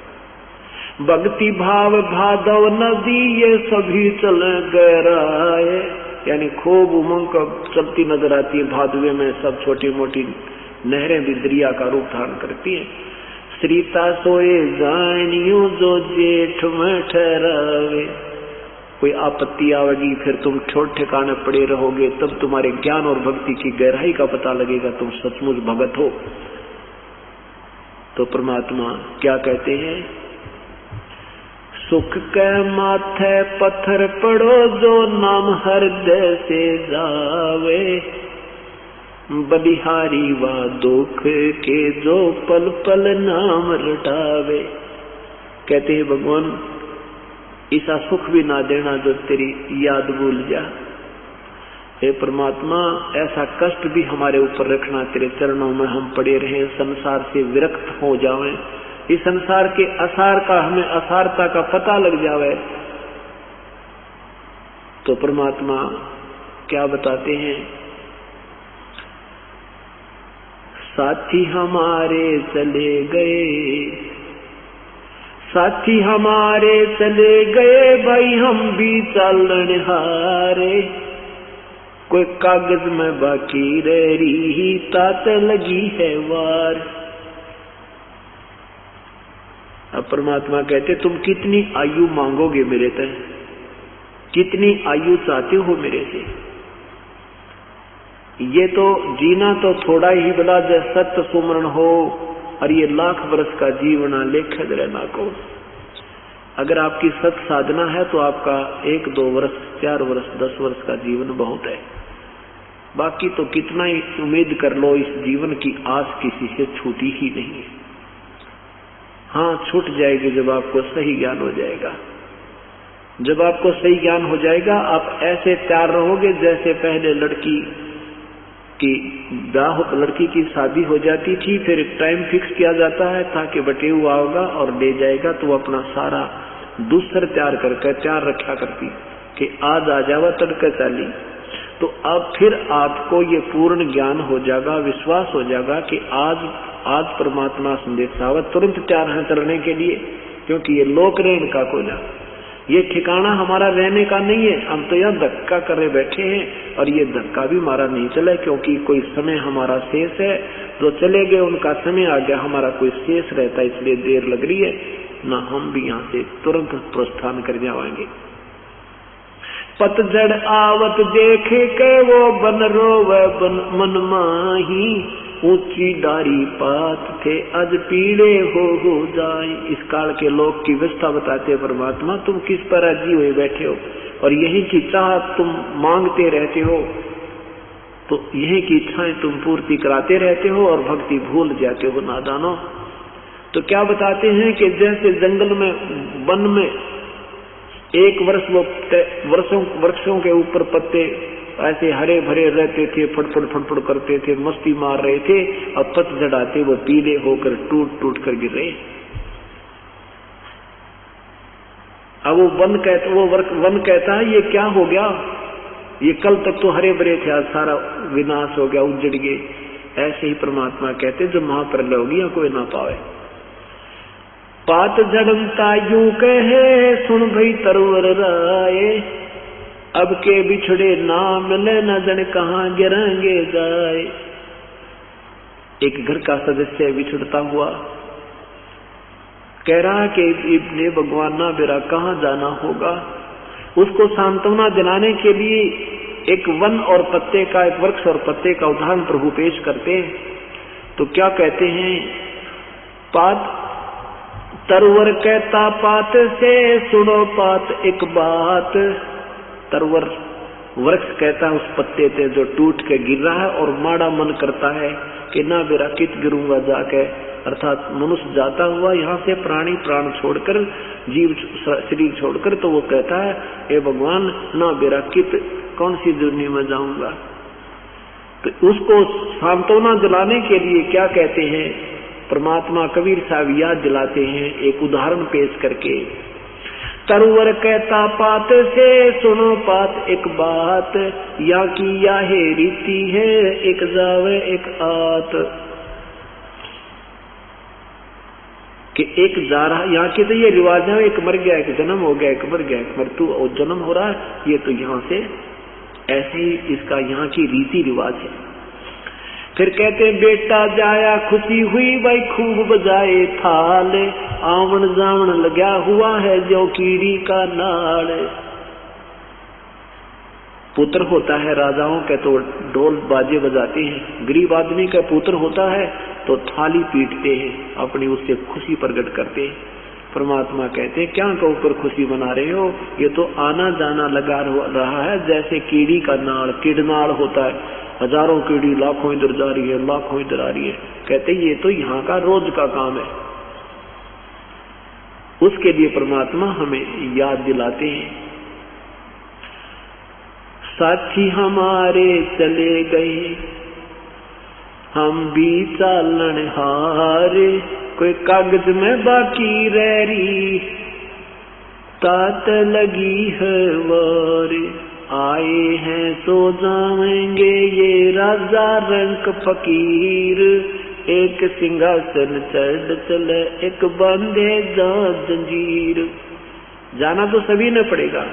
भक्ति भाव भादव नदी ये सभी चले गहराए, यानी खूब उमंग का चलती नजर आती है। भादवे में सब छोटी मोटी नहरें भी दरिया का रूप धारण करती हैं। श्रीता सोए जानियो जो जेठ में ठहरावे, कोई आपत्ति आवेगी फिर तुम छोड़ ठिकाने पड़े रहोगे, तब तुम्हारे ज्ञान और भक्ति की गहराई का पता लगेगा, तुम सचमुच भगत हो। तो परमात्मा क्या कहते हैं? सुख के माथे पत्थर पड़ो जो नाम हृदय से जावे, बलिहारी व दुख के जो पल पल नाम रटावे। कहते हैं भगवान ऐसा सुख भी ना देना जो तेरी याद भूल जा। हे परमात्मा ऐसा कष्ट भी हमारे ऊपर रखना, तेरे चरणों में हम पड़े रहें, संसार से विरक्त हो जावें, इस संसार के असार का हमें असारता का पता लग जावे। तो परमात्मा क्या बताते हैं? साथी हमारे चले गए, साथी हमारे चले गए, भाई हम भी चलन हारे, कोई कागज में बाकी रह रही तात लगी है वार। अब परमात्मा कहते तुम कितनी आयु मांगोगे मेरे से, कितनी आयु चाहते हो मेरे से? ये तो जीना तो थोड़ा ही बला जब सत्य सुमरण हो, और ये लाख वर्ष का जीवना लेखद रहना को। अगर आपकी सत साधना है तो आपका 1, 2 वर्ष, 4 वर्ष, 10 वर्ष का जीवन बहुत है। बाकी तो कितना ही उम्मीद कर लो, इस जीवन की आस किसी से छूटी ही नहीं है। हाँ, छूट जाएगी जब आपको सही ज्ञान हो जाएगा। जब आपको सही ज्ञान हो जाएगा आप ऐसे तैयार रहोगे जैसे पहले लड़की की शादी हो जाती थी, फिर टाइम फिक्स किया जाता है ताकि बटे हुआ होगा और ले जाएगा, तो वो अपना सारा दूसर तैयार करके तैयार रखा करती कि आज आ जावा तड़के चाली। तो अब फिर आपको ये पूर्ण ज्ञान हो जाएगा, विश्वास हो जाएगा कि आज परमात्मा संदेशावत तुरंत तैयार है चलने के लिए, क्योंकि ये लोक रहने का कोना, ये ठिकाना हमारा रहने का नहीं है। हम तो यहाँ धक्का करे बैठे हैं और ये धक्का भी हमारा नहीं चले, क्योंकि कोई समय हमारा शेष है। जो चले गए उनका समय आ गया, हमारा कोई शेष रहता है, इसलिए देर लग रही है ना। हम भी यहाँ से तुरंत प्रस्थान कर जाएंगे। पतझड़ आवत देखे के वो बन रोवे मन माही, ऊंची डारी पात थे आज पीड़े हो जाए। इस काल के लोग की व्यवस्था बताते परमात्मा, तुम किस पर राजी हुए बैठे हो और यही की चाह तुम मांगते रहते हो, तो यही की इच्छाएं तुम पूर्ति कराते रहते हो और भक्ति भूल जाते हो नादानो। तो क्या बताते हैं कि जैसे जंगल में, वन में एक वर्ष वो वृक्षों के ऊपर पत्ते ऐसे हरे भरे रहते थे, फटफट करते थे, मस्ती मार रहे थे, और पतझड़ आते वो पीले होकर टूट कर गिर रहे। अब वो वन कहता है ये क्या हो गया, ये कल तक तो हरे भरे थे, आज सारा विनाश हो गया, उजड़ गए। ऐसे ही परमात्मा कहते जो महाप्रलय होगी या कोई ना पावे। पात जड़मता यूं कहे सुन भई तरवर राय, अब के बिछड़े ना मिले न जन कहाँ गिरेंगे जाए। एक घर का सदस्य बिछड़ता हुआ कह रहा कि इब्ने भगवान ना मेरा कहाँ जाना होगा। उसको सांत्वना दिलाने के लिए एक वन और पत्ते का, एक वृक्ष और पत्ते का उदाहरण प्रभु पेश करते हैं। तो क्या कहते हैं, पात तरवर कहता पात से सुनो पात एक बात। तरवर वृक्ष कहता है उस पत्ते पे जो टूट के गिर रहा है और माड़ा मन करता है कि ना मेरा कित गिरूंगा जाके, अर्थात मनुष्य जाता हुआ यहाँ से प्राणी प्राण छोड़कर, जीव शरीर छोड़कर, तो वो कहता है हे भगवान ना मेरा कित कौन सी दुनिया में जाऊंगा। तो उसको सांत्वना दिलाने के लिए क्या कहते हैं परमात्मा कबीर साहब याद दिलाते हैं एक उदाहरण पेश करके। तरवर कहता पात से सुनो पात एक बात, या की या है रीति है एक जावे एक आत। कि एक जा रहा, यहाँ के तो ये रिवाज है, एक मर गया एक जन्म हो गया, एक मर गया एक मृत्यु और जन्म हो रहा है, ये तो यहाँ से ऐसे ही इसका यहाँ की रीति रिवाज है। फिर कहते बेटा जाया खुशी हुई भाई खूब बजाए थाल, आवन जावन लगा हुआ है जो कीड़ी का नाल। पुत्र होता है राजाओं के तो ढोल बाजे बजाते हैं, गरीब आदमी का पुत्र होता है तो थाली पीटते हैं, अपनी उससे खुशी प्रकट करते हैं। परमात्मा कहते हैं क्या के ऊपर खुशी मना रहे हो, ये तो आना जाना लगा रहा है जैसे कीड़ी का नाड़, कीड़नाड़ होता है, हजारों कीड़ी लाखों इधर जा रही है लाखों इधर आ रही है। कहते ये तो यहाँ का रोज का काम है। उसके लिए परमात्मा हमें याद दिलाते हैं, साथी हमारे चले गए हम भी चालन हारे, कोई कागज में बाकी रह रही तात लगी है वारे। आए हैं सो जाएंगे ये राजा रंक फकीर, एक सिंहासन चढ़ चले एक बंदे जा जंजीर। जाना तो सभी ने पड़ेगा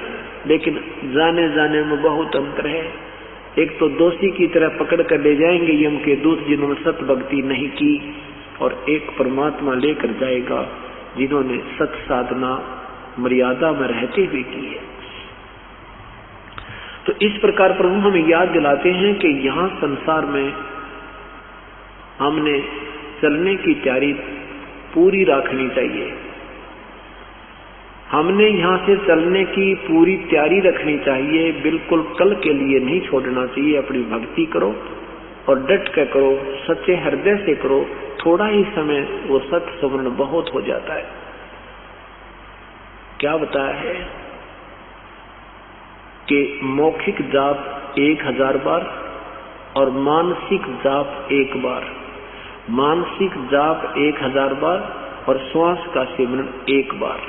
लेकिन जाने जाने में बहुत अंतर है। एक तो दोषी की तरह पकड़ कर ले जाएंगे यम के दूत जिन्होंने सत भक्ति नहीं की, और एक परमात्मा लेकर जाएगा जिन्होंने सत साधना मर्यादा में रहते हुए की है। तो इस प्रकार प्रभु हमें याद दिलाते हैं कि यहाँ संसार में हमने चलने की तैयारी पूरी रखनी चाहिए। हमने यहाँ से चलने की पूरी तैयारी रखनी चाहिए, बिल्कुल कल के लिए नहीं छोड़ना चाहिए। अपनी भक्ति करो और डट कर करो, सच्चे हृदय से करो, थोड़ा ही समय वो सत्य स्मरण बहुत हो जाता है। क्या बताया है कि मौखिक जाप 1000 बार और मानसिक जाप 1 बार, मानसिक जाप 1000 बार और श्वास का सिमरन 1 बार,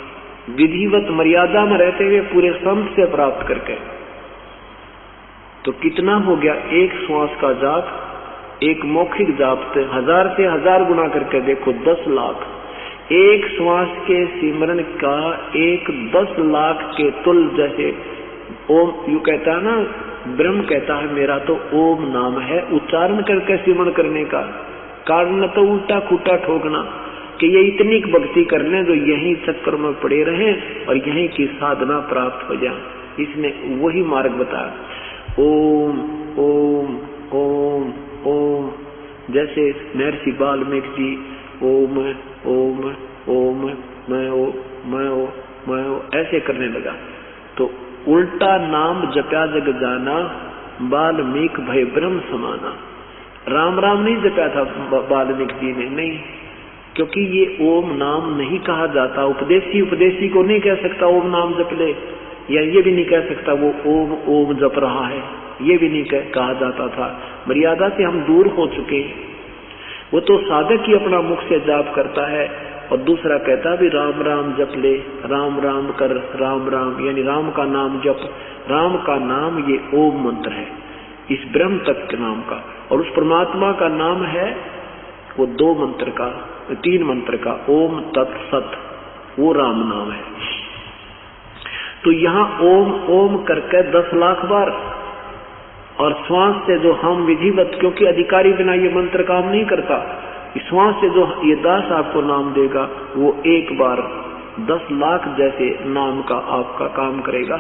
विधिवत मर्यादा में रहते हुए पूरे संत से प्राप्त करके। तो कितना हो गया, एक श्वास का जाप, एक मौखिक जाप से 1000 से 1000 गुना करके देखो 10 लाख। एक श्वास के सिमरन का एक 10 लाख के तुल। जैसे ओम यू कहता है ना, ब्रह्म कहता है मेरा तो ओम नाम है, उच्चारण करके सिमरन करने का कारण तो उल्टा खूटा ठोकना कि ये इतनी भक्ति करने जो यही चक्कर में पड़े रहे और यही की साधना प्राप्त हो जाए। इसने वही मार्ग बताया, ओम ओम ओम ओम। जैसे महर्षि वाल्मीकि जी ओम ओम ओम मैं ओ मैं ओ मैं ओ ऐसे करने लगा तो उल्टा नाम जप्या जग जाना, वाल्मीकि भय ब्रह्म समाना। राम राम नहीं जपया था वाल्मीकि जी ने, नहीं, क्योंकि ये ओम नाम नहीं कहा जाता। उपदेशी को नहीं कह सकता ओम नाम जप ले, या ये भी नहीं कह सकता वो ओम ओम जप रहा है, ये भी नहीं कहा जाता था। मर्यादा से हम दूर हो चुके हैं। वो तो साधक ही अपना मुख से जाप करता है और दूसरा कहता भी राम राम जप ले, राम राम कर, राम राम यानी राम का नाम जप। राम का नाम ये ओम मंत्र है। इस ब्रह्म तत्व के नाम का। और उस परमात्मा का नाम है वो 2 मंत्र का, 3 मंत्र का, ओम तत् सत, वो राम नाम है। तो यहाँ ओम ओम करके 10 लाख बार, और श्वास से जो हम विधिवत, क्योंकि अधिकारी बिना ये मंत्र काम नहीं करता, श्वास से जो ये दास आपको नाम देगा वो एक बार 10 लाख जैसे नाम का आपका काम करेगा।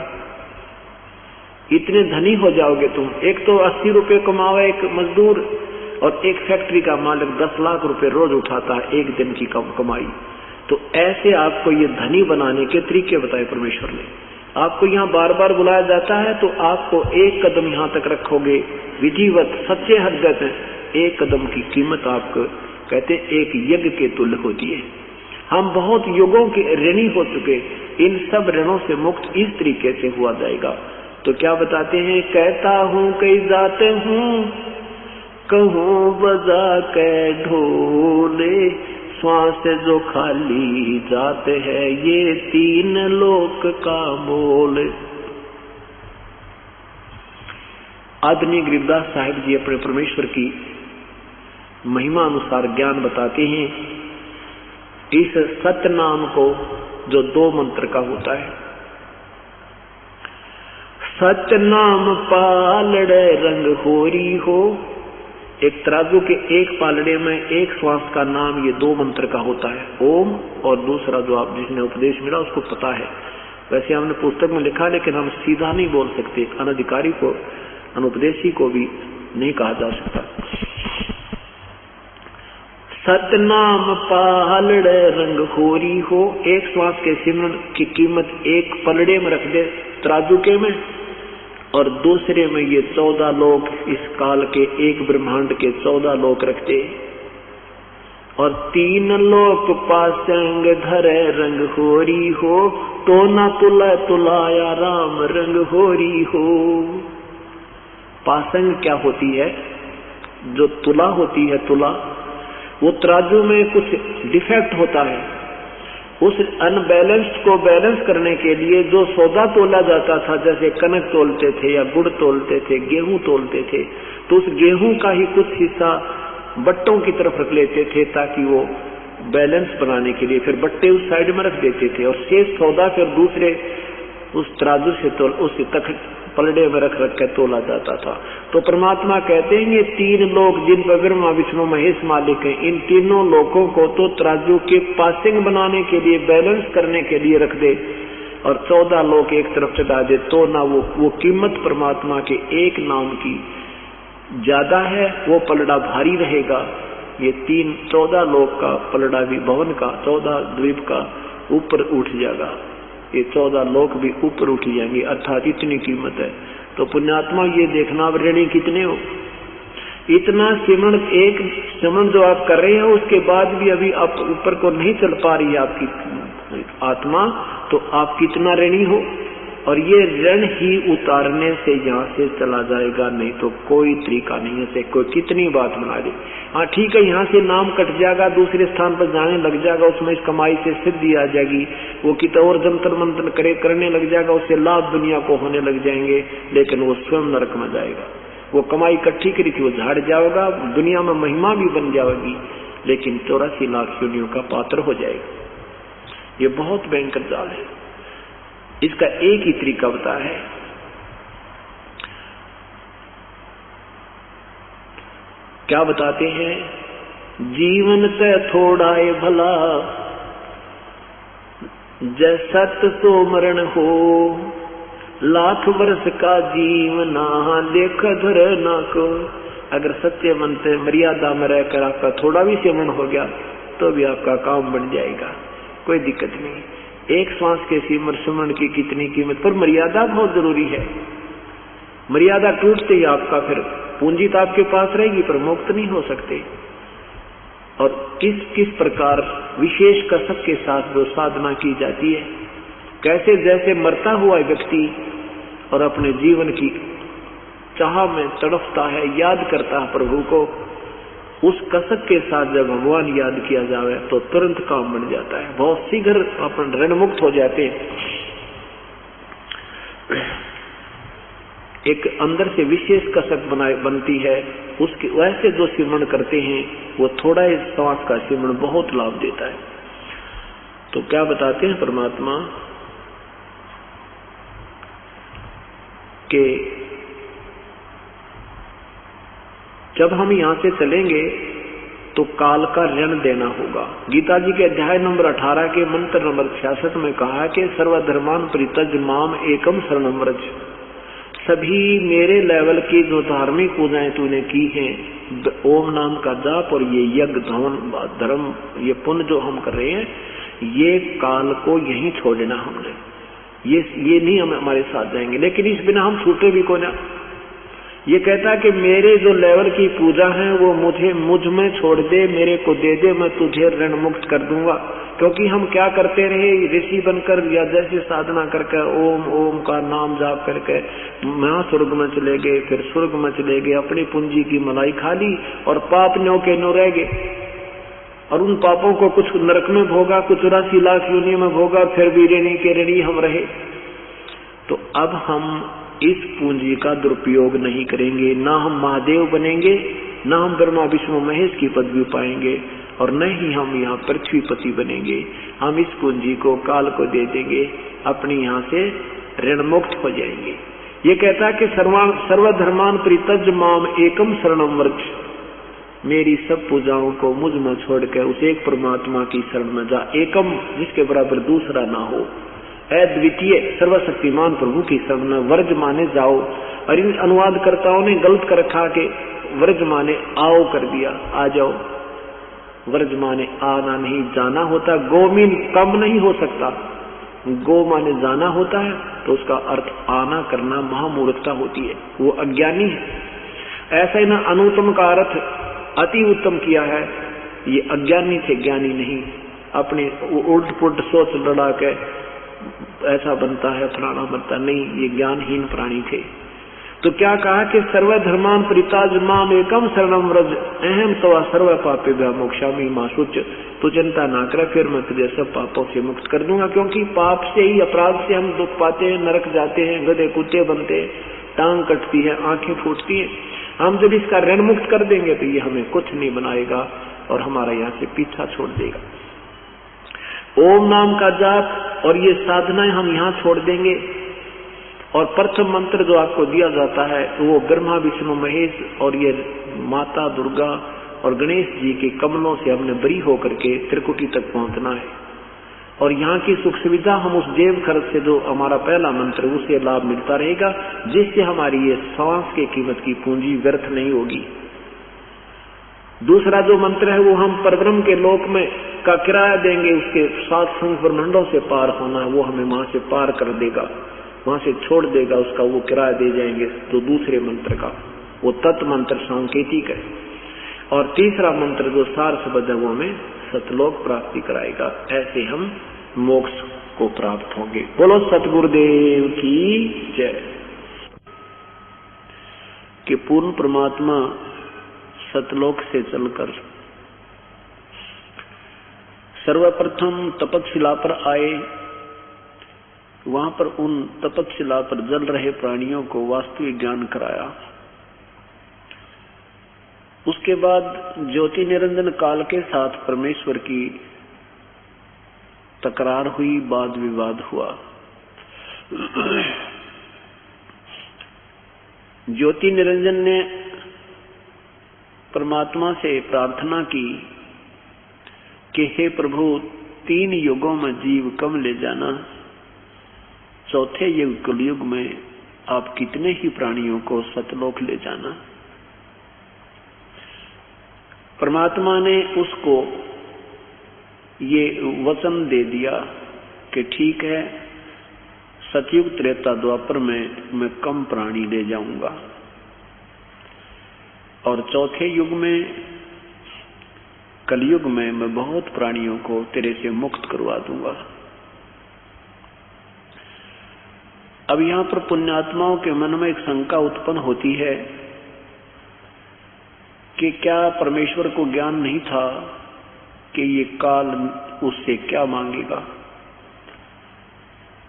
इतने धनी हो जाओगे तुम। एक तो 80 रुपए कमावे एक मजदूर, और एक फैक्ट्री का मालिक 10 लाख रुपए रोज उठाता है एक दिन की कमाई। तो ऐसे आपको ये धनी बनाने के तरीके बताए परमेश्वर ने। आपको यहाँ बार बार बुलाया जाता है तो आपको एक कदम यहाँ तक रखोगे विधिवत सच्चे हृदय से, एक कदम की कीमत आपको कहते एक यज्ञ के तुल्य होती है। हम बहुत युगों के ऋणी हो चुके, इन सब ऋणों से मुक्त इस तरीके से हुआ जाएगा। तो क्या बताते हैं, कहता हूँ कई जाते हूँ, कहूँ बजा के ढोले, श्वास जो खाली जाते हैं ये 3 लोक का मोल। आदरणीय गरीबदास साहिब जी अपने परमेश्वर की महिमा अनुसार ज्ञान बताते हैं। इस सत नाम को जो 2 मंत्र का होता है, सत नाम पालड़े रंग होरी हो। एक तराजू के एक पालड़े में एक श्वास का नाम ये 2 मंत्र का होता है, ओम, और दूसरा जो आप जिसने उपदेश मिला उसको पता है। वैसे हमने पुस्तक में लिखा, लेकिन हम सीधा नहीं बोल सकते, अनधिकारी को, अनुपदेशी को भी नहीं कहा जा सकता। सतनाम पालड़े रंग होरी हो। एक श्वास के सिमरन की कीमत एक पलड़े में रख दे तराजू के में, और दूसरे में ये 14 लोक, इस काल के एक ब्रह्मांड के 14 लोक रखते, और 3 लोक पासंग धरे रंग होरी हो, तो न तुला तुलाया राम रंग होरी हो। पासंग क्या होती है? जो तुला होती है, तुला वो तराजू में कुछ डिफेक्ट होता है, उस अनबैलेंस्ड को बैलेंस करने के लिए जो सौदा तोला जाता था, जैसे कनक तोलते थे या गुड़ तोलते थे, गेहूं तोलते थे, तो उस गेहूं का ही कुछ हिस्सा बट्टों की तरफ रख लेते थे ताकि वो बैलेंस बनाने के लिए, फिर बट्टे उस साइड में रख देते थे, और शेष सौदा फिर दूसरे उस तराजू से उस तक पलड़े में रख के तोला जाता था। तो परमात्मा कहते हैं ये 3 लोक जिन पर ब्रह्मा विष्णु महेश मालिक हैं, इन तीनों लोकों को तो तराजू के पासिंग बनाने के लिए, बैलेंस करने के लिए रख दे, और 14 लोक एक तरफ चढ़ा दे, तो ना वो कीमत परमात्मा के एक नाम की ज्यादा है, वो पलड़ा भारी रहेगा। ये 14 लोक का पलड़ा भी, भवन का 14 द्वीप का ऊपर उठ जाएगा, ये 14 लोक भी ऊपर उठ जाएंगे, अर्थात इतनी कीमत है। तो पुण्यात्मा ये देखना अब ऋणी कितने हो। इतना सिमरण, एक सिमरण जो आप कर रहे हो उसके बाद भी अभी आप ऊपर को नहीं चल पा रही है आपकी आत्मा, तो आप कितना ऋणी हो। और ये ऋण ही उतारने से यहाँ से चला जाएगा, नहीं तो कोई तरीका नहीं है। से कोई कितनी बात बना दे, हाँ ठीक है यहाँ से नाम कट जाएगा, दूसरे स्थान पर जाने लग जाएगा, उसमें इस कमाई से सिद्धि आ जाएगी, वो कितना और जंतर मंतर करने लग जाएगा, उससे लाभ दुनिया को होने लग जाएंगे, लेकिन वो स्वयं नरक में जाएगा। वो कमाई इकट्ठी करी थी वो झाड़ जाएगा, दुनिया में महिमा भी बन जाएगी, लेकिन 84 लाख योनियों का पात्र हो जाएगा। ये बहुत भयंकर जाल है। इसका एक ही तरीका बताया है, क्या बताते हैं, जीवन से थोड़ा है भला, जैसा सो मरण हो, लाख वर्ष का जीवना देख धर ना को। अगर सच्चे मन से मर्यादा में रहकर आपका थोड़ा भी सेवन हो गया तो भी आपका काम बन जाएगा, कोई दिक्कत नहीं। एक श्वास के सिमरण की कितनी कीमत, पर मर्यादा बहुत जरूरी है। मर्यादा टूटते ही आपका फिर पूंजी तो आपके पास रहेगी पर मुक्त नहीं हो सकते। और किस किस प्रकार विशेष कसक के साथ जो साधना की जाती है, कैसे जैसे मरता हुआ व्यक्ति और अपने जीवन की चाह में तड़पता है, याद करता है प्रभु को, उस कसक के साथ जब भगवान याद किया जाए तो तुरंत काम बन जाता है, बहुत शीघ्र अपन ऋण मुक्त हो जाते हैं। एक अंदर से विशेष कसक बनती है, उसके वैसे जो सिमरण करते हैं वो थोड़ा ही श्वास का सिमरण बहुत लाभ देता है। तो क्या बताते हैं परमात्मा कि जब हम यहां से चलेंगे तो काल का ऋण देना होगा। गीता जी के अध्याय नंबर 18 के मंत्र नंबर 66 में कहा कि सर्वधर्मान परित्यज माम एकम शरणम व्रज। सभी मेरे लेवल की जो धार्मिक पूजाएं तूने की हैं, ओम नाम का जाप और ये यज्ञ धर्म ये पुण्य जो हम कर रहे हैं, ये काल को यहीं छोड़ देना हमने, ये नहीं हम हमारे साथ जाएंगे। लेकिन इस बिना हम छूटे भी को ना। ये कहता है कि मेरे जो लेवल की पूजा है वो मुझ में छोड़ दे, मेरे को दे दे, मैं तुझे ऋण मुक्त कर दूंगा। क्योंकि हम क्या करते रहे, ऋषि बनकर या जैसे साधना करके ओम ओम का नाम जाप करके वहां स्वर्ग में चले गए, फिर स्वर्ग में चले गए, अपनी पूंजी की मलाई खा ली और पाप न्यो के न्यो रह गए। और उन पापों को कुछ नरक में भोगा, कुछ 84 लाख योनि में भोगा, फिर भी ऋणी के ऋणी हम रहे। तो अब हम इस पूंजी का दुरुपयोग नहीं करेंगे, ना हम महादेव बनेंगे, ना हम ब्रह्मा विष्णु महेश की पदवी पाएंगे, और न ही हम यहाँ पृथ्वीपति बनेंगे। हम इस पूंजी को काल को दे देंगे, अपनी यहाँ से ऋण मुक्त हो जाएंगे। ये कहता है कि सर्वधर्मान परित्यज माम एकम शरणम व्रज। मेरी सब पूजाओं को मुझ में छोड़कर उस एक परमात्मा की शरण में जा, एकम जिसके बराबर दूसरा ना हो, अद्वितीय सर्वशक्तिमान प्रभु की शरण में। वर्ज माने जाओ, और इन अनुवादकर्ताओं ने गलत कर रखा के वर्ज माने आओ कर दिया, आ जाओ। वर्ज माने आना नहीं, जाना होता। गो मीन कम नहीं हो सकता, गो माने जाना होता है, तो उसका अर्थ आना करना महामूर्खता होती है, वो अज्ञानी है। ऐसा ही ना अनुत्तम का अर्थ अति उत्तम किया है, ये अज्ञानी थे, ज्ञानी नहीं। अपने उल्ट पुल्ट सोच लड़ा के ऐसा बनता है, फलाना बनता नहीं, ये ज्ञानहीन प्राणी थे। तो क्या कहा कि सर्वधर्मान परित्यज माम एकम शरणम व्रज अहम तवा सर्व पापेभ्यो मोक्षामि मा शुच। तो चिंता ना कर, फिर मैं तुझे सब पापों से मुक्त कर दूंगा। क्योंकि पाप से ही, अपराध से हम दुख पाते हैं, नरक जाते हैं, गधे कुत्ते बनते हैं, टांग कटती है, आंखें फूटती है। हम जब इसका ऋण मुक्त कर देंगे तो ये हमें कुछ नहीं बनाएगा और हमारा यहाँ से पीछा छोड़ देगा। ओम नाम का जाप और ये साधनाएं हम यहाँ छोड़ देंगे। और प्रथम मंत्र जो आपको दिया जाता है वो ब्रह्मा विष्णु महेश और ये माता दुर्गा और गणेश जी के कमलों से हमने बरी होकर के त्रिकुटी तक पहुंचना है। और यहाँ की सुख सुविधा हम उस देव खर्च से, जो हमारा पहला मंत्र, उसे लाभ मिलता रहेगा, जिससे हमारी ये सांस के कीमत की पूंजी व्यर्थ नहीं होगी। दूसरा जो मंत्र है वो हम परब्रह्म के लोक में का किराया देंगे, उसके 7 संग ब्रह्मांडों से पार होना है, वो हमें वहां से पार कर देगा, वहां से छोड़ देगा, उसका वो किराया दे जाएंगे। तो दूसरे मंत्र का वो तत्व मंत्र सांकेतिक है। और तीसरा मंत्र जो सार शब्द है वो हमें सतलोक प्राप्ति कराएगा। ऐसे हम मोक्ष को प्राप्त होंगे। बोलो सतगुरुदेव की जय। कि पूर्ण परमात्मा सतलोक से चलकर सर्वप्रथम तपतशिला पर आए, वहां पर उन तपतशिला पर जल रहे प्राणियों को वास्तविक ज्ञान कराया। उसके बाद ज्योति निरंजन काल के साथ परमेश्वर की तकरार हुई, वाद विवाद हुआ। ज्योति निरंजन ने परमात्मा से प्रार्थना की कि हे प्रभु, 3 युगों में जीव कम ले जाना, चौथे युग कलयुग में आप कितने ही प्राणियों को सतलोक ले जाना। परमात्मा ने उसको ये वचन दे दिया कि ठीक है, सतयुग त्रेता द्वापर में मैं कम प्राणी ले जाऊंगा, और चौथे युग में कलयुग में मैं बहुत प्राणियों को तेरे से मुक्त करवा दूंगा। अब यहाँ पर पुण्यात्माओं के मन में एक शंका उत्पन्न होती है कि क्या परमेश्वर को ज्ञान नहीं था कि ये काल उससे क्या मांगेगा।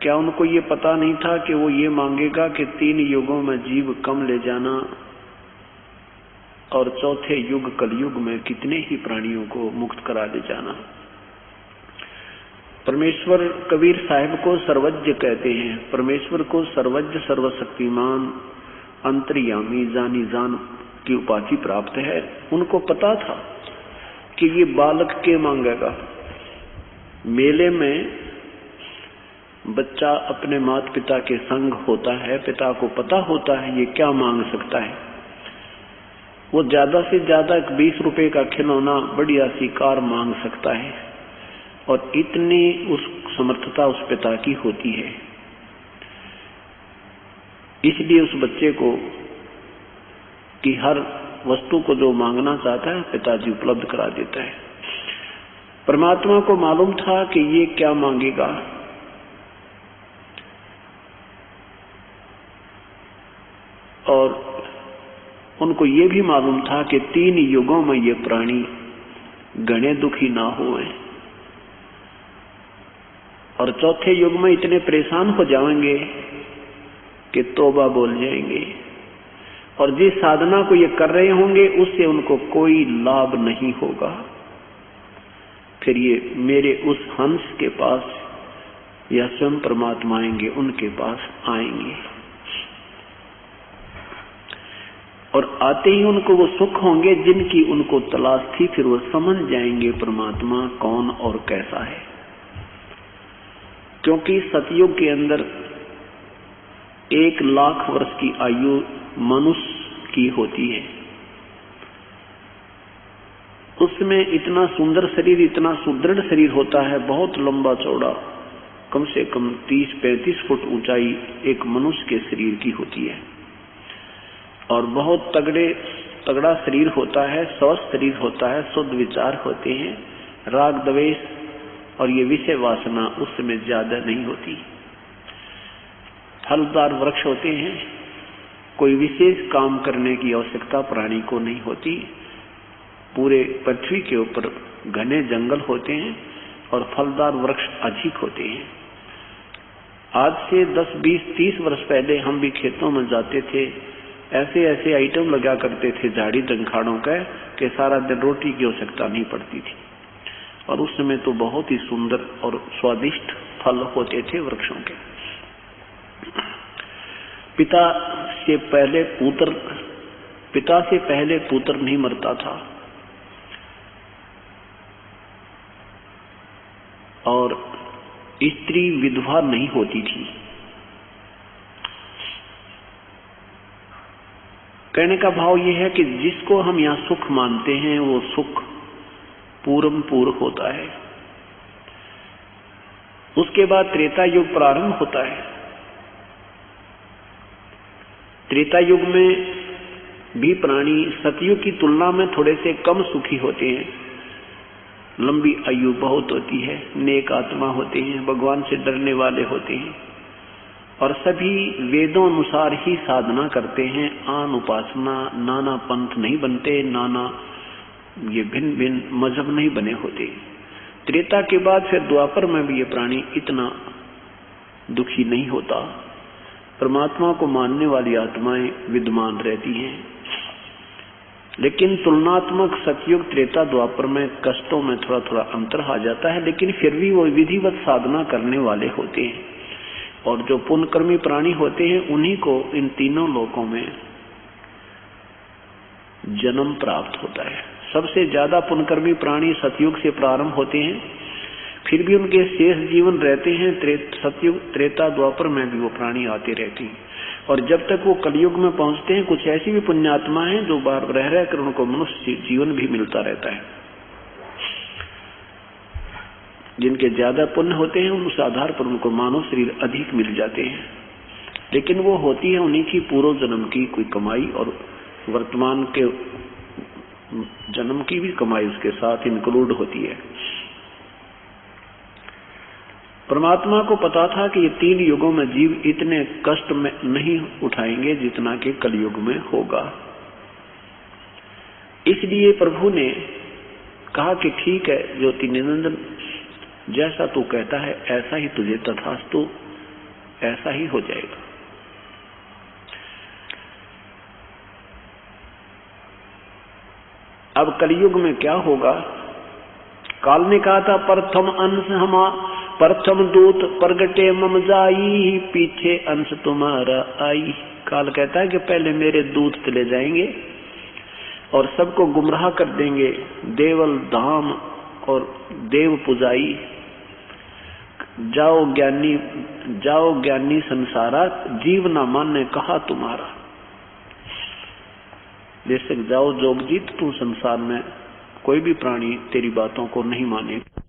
क्या उनको ये पता नहीं था कि वो ये मांगेगा कि 3 युगों में जीव कम ले जाना और चौथे युग कलयुग में कितने ही प्राणियों को मुक्त करा ले जाना। परमेश्वर कबीर साहिब को सर्वज्ञ कहते हैं। परमेश्वर को सर्वज्ञ, सर्वशक्तिमान, अंतर्यामी, जानी जान की उपाधि प्राप्त है। उनको पता था कि ये बालक के मांगेगा। मेले में बच्चा अपने माता पिता के संग होता है, पिता को पता होता है ये क्या मांग सकता है। वो ज्यादा से ज्यादा 20 रुपए का खिलौना, बढ़िया सी कार मांग सकता है, और इतनी उस समर्थता उस पिता की होती है। इसलिए उस बच्चे को कि हर वस्तु को जो मांगना चाहता है पिताजी उपलब्ध करा देता है। परमात्मा को मालूम था कि ये क्या मांगेगा, और उनको ये भी मालूम था कि 3 युगों में ये प्राणी घने दुखी ना हुए, और चौथे युग में इतने परेशान हो जाएंगे कि तौबा बोल जाएंगे, और जिस साधना को ये कर रहे होंगे उससे उनको कोई लाभ नहीं होगा। फिर ये मेरे उस हंस के पास या स्वयं परमात्मा आएंगे, उनके पास आएंगे, और आते ही उनको वो सुख होंगे जिनकी उनको तलाश थी। फिर वो समझ जाएंगे परमात्मा कौन और कैसा है। क्योंकि सतयुग के अंदर 1 लाख वर्ष की आयु मनुष्य की होती है। उसमें इतना सुंदर शरीर, इतना सुदृढ़ शरीर होता है, बहुत लंबा चौड़ा, कम से कम 30-35 फुट ऊंचाई एक मनुष्य के शरीर की होती है, और बहुत तगड़ा शरीर होता है, स्वस्थ शरीर होता है, शुद्ध विचार होते हैं, राग द्वेष और ये विषय वासना उसमें ज्यादा नहीं होती। फलदार वृक्ष होते हैं, कोई विशेष काम करने की आवश्यकता प्राणी को नहीं होती। पूरे पृथ्वी के ऊपर घने जंगल होते हैं और फलदार वृक्ष अधिक होते हैं। आज से 10, 20, 30 वर्ष पहले हम भी खेतों में जाते थे, ऐसे ऐसे आइटम लगा करते थे झाड़ी जंखाड़ों का कि सारा दिन रोटी की आवश्यकता नहीं पड़ती थी, और उस समय तो बहुत ही सुंदर और स्वादिष्ट फल होते थे वृक्षों के। पिता से पहले पुत्र नहीं मरता था, और स्त्री विधवा नहीं होती थी। कहने का भाव यह है कि जिसको हम यहाँ सुख मानते हैं वो सुख पूर्व होता है। उसके बाद त्रेता युग प्रारंभ होता है। त्रेता युग में भी प्राणी सतयुग की तुलना में थोड़े से कम सुखी होते हैं। लंबी आयु बहुत होती है, नेक आत्मा होते हैं, भगवान से डरने वाले होते हैं, और सभी वेदों अनुसार ही साधना करते हैं। आन उपासना, नाना पंथ नहीं बनते, नाना ये भिन्न भिन्न मजहब नहीं बने होते। त्रेता के बाद फिर द्वापर में भी ये प्राणी इतना दुखी नहीं होता। परमात्मा को मानने वाली आत्माएं विद्यमान रहती हैं, लेकिन तुलनात्मक सतयुग त्रेता द्वापर में कष्टों में थोड़ा थोड़ा अंतर आ जाता है, लेकिन फिर भी वो विधिवत साधना करने वाले होते हैं। और जो पुण्यकर्मी प्राणी होते हैं उन्हीं को इन तीनों लोकों में जन्म प्राप्त होता है। सबसे ज्यादा पुण्यकर्मी प्राणी सतयुग से प्रारंभ होते हैं, फिर भी उनके शेष जीवन रहते हैं सतयुग त्रेता द्वापर में भी वो प्राणी आते रहते हैं। और जब तक वो कलयुग में पहुंचते हैं, कुछ ऐसी भी पुण्यात्मा हैं जो बार रह कर उनको मनुष्य जीवन भी मिलता रहता है। जिनके ज्यादा पुण्य होते हैं उस आधार पर उनको मानव शरीर अधिक मिल जाते हैं, लेकिन वो होती है उन्हीं की पूर्व जन्म की कोई कमाई, और वर्तमान के जन्म की भी कमाई उसके साथ इंक्लूड होती है। परमात्मा को पता था कि ये 3 युगों में जीव इतने कष्ट में नहीं उठाएंगे जितना कि कलयुग में होगा। इसलिए प्रभु ने कहा कि ठीक है ज्योति निरंजन, जैसा तू कहता है ऐसा ही तुझे तथास्तु ऐसा ही हो जाएगा। अब कलयुग में क्या होगा? काल ने कहा था प्रथम अंश हमा प्रथम दूत प्रगटे मम जाई, पीछे अंश तुम्हारा आई। काल कहता है कि पहले मेरे दूत चले जाएंगे और सबको गुमराह कर देंगे, देवल धाम और देव पुजाई। जाओ ज्ञानी संसारा, जीव ना माने कहा तुम्हारा। बेशक जाओ जोगजीत, तू संसार में कोई भी प्राणी तेरी बातों को नहीं मानेगा।